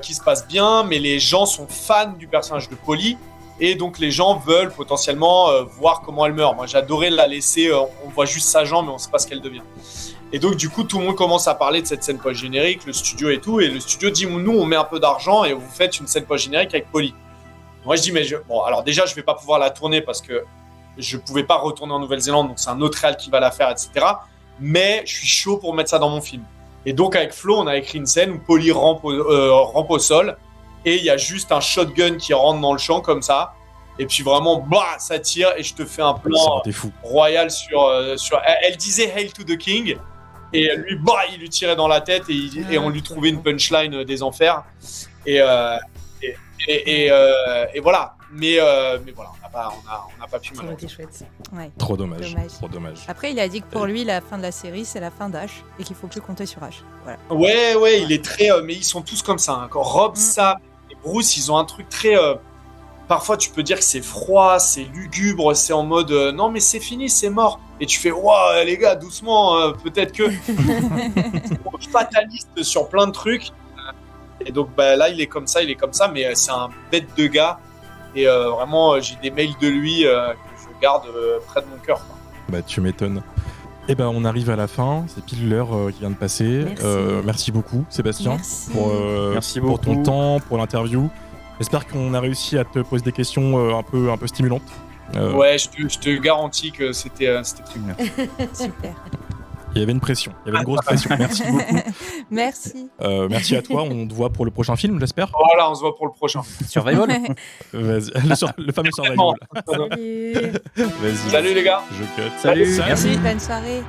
S5: qui se passent bien, mais les gens sont fans du personnage de Polly. Et donc, les gens veulent potentiellement voir comment elle meurt. Moi, j'adorais la laisser, on voit juste sa jambe, mais on ne sait pas ce qu'elle devient. Et donc, du coup, tout le monde commence à parler de cette scène post-générique, le studio et tout. Et le studio dit, nous, on met un peu d'argent et vous faites une scène post-générique avec Polly. Moi, je dis, bon, alors déjà, je ne vais pas pouvoir la tourner parce que je ne pouvais pas retourner en Nouvelle-Zélande. Donc, c'est un autre réal qui va la faire, etc. Mais je suis chaud pour mettre ça dans mon film. Et donc, avec Flo, on a écrit une scène où Polly rampe au sol. Et il y a juste un shotgun qui rentre dans le champ comme ça. Et puis vraiment, ça tire et je te fais un plan royal sur... Elle disait « Hail to the King ». Et lui, il lui tirait dans la tête et on lui trouvait une punchline des enfers. Et voilà. Mais voilà, on n'a pas pu malheureusement.
S7: Ouais.
S9: Trop dommage. Trop dommage.
S7: Après, il a dit que pour lui, la fin de la série, c'est la fin d'Ash et qu'il faut plus compter sur Ash. Voilà.
S5: Ouais, il est très... mais ils sont tous comme ça. Hein. Quand Rob, Sam et Bruce, ils ont un truc très... parfois, tu peux dire que c'est froid, c'est lugubre, c'est en mode non, mais c'est fini, c'est mort. Et tu fais waouh, les gars, doucement, peut-être que. Fataliste sur plein de trucs. Et donc, là, il est comme ça, mais c'est un bête de gars. Et vraiment, j'ai des mails de lui que je garde près de mon cœur.
S9: Bah, tu m'étonnes. Eh ben, on arrive à la fin, c'est pile l'heure qui vient de passer. Merci beaucoup, Sébastien,
S6: merci
S9: pour ton temps, pour l'interview. J'espère qu'on a réussi à te poser des questions un peu stimulantes.
S5: Ouais, je te garantis que c'était très bien.
S7: Super.
S9: Il y avait une pression, il y avait une grosse pression. Merci beaucoup.
S7: Merci.
S9: Merci à toi, on te voit pour le prochain film, j'espère.
S5: Voilà, on se voit pour le prochain.
S8: Survival.
S9: Vas-y, le fameux Survival.
S7: Salut.
S9: Vas-y.
S5: Salut les gars.
S9: Je cut.
S8: Salut.
S7: Merci. Bonne soirée.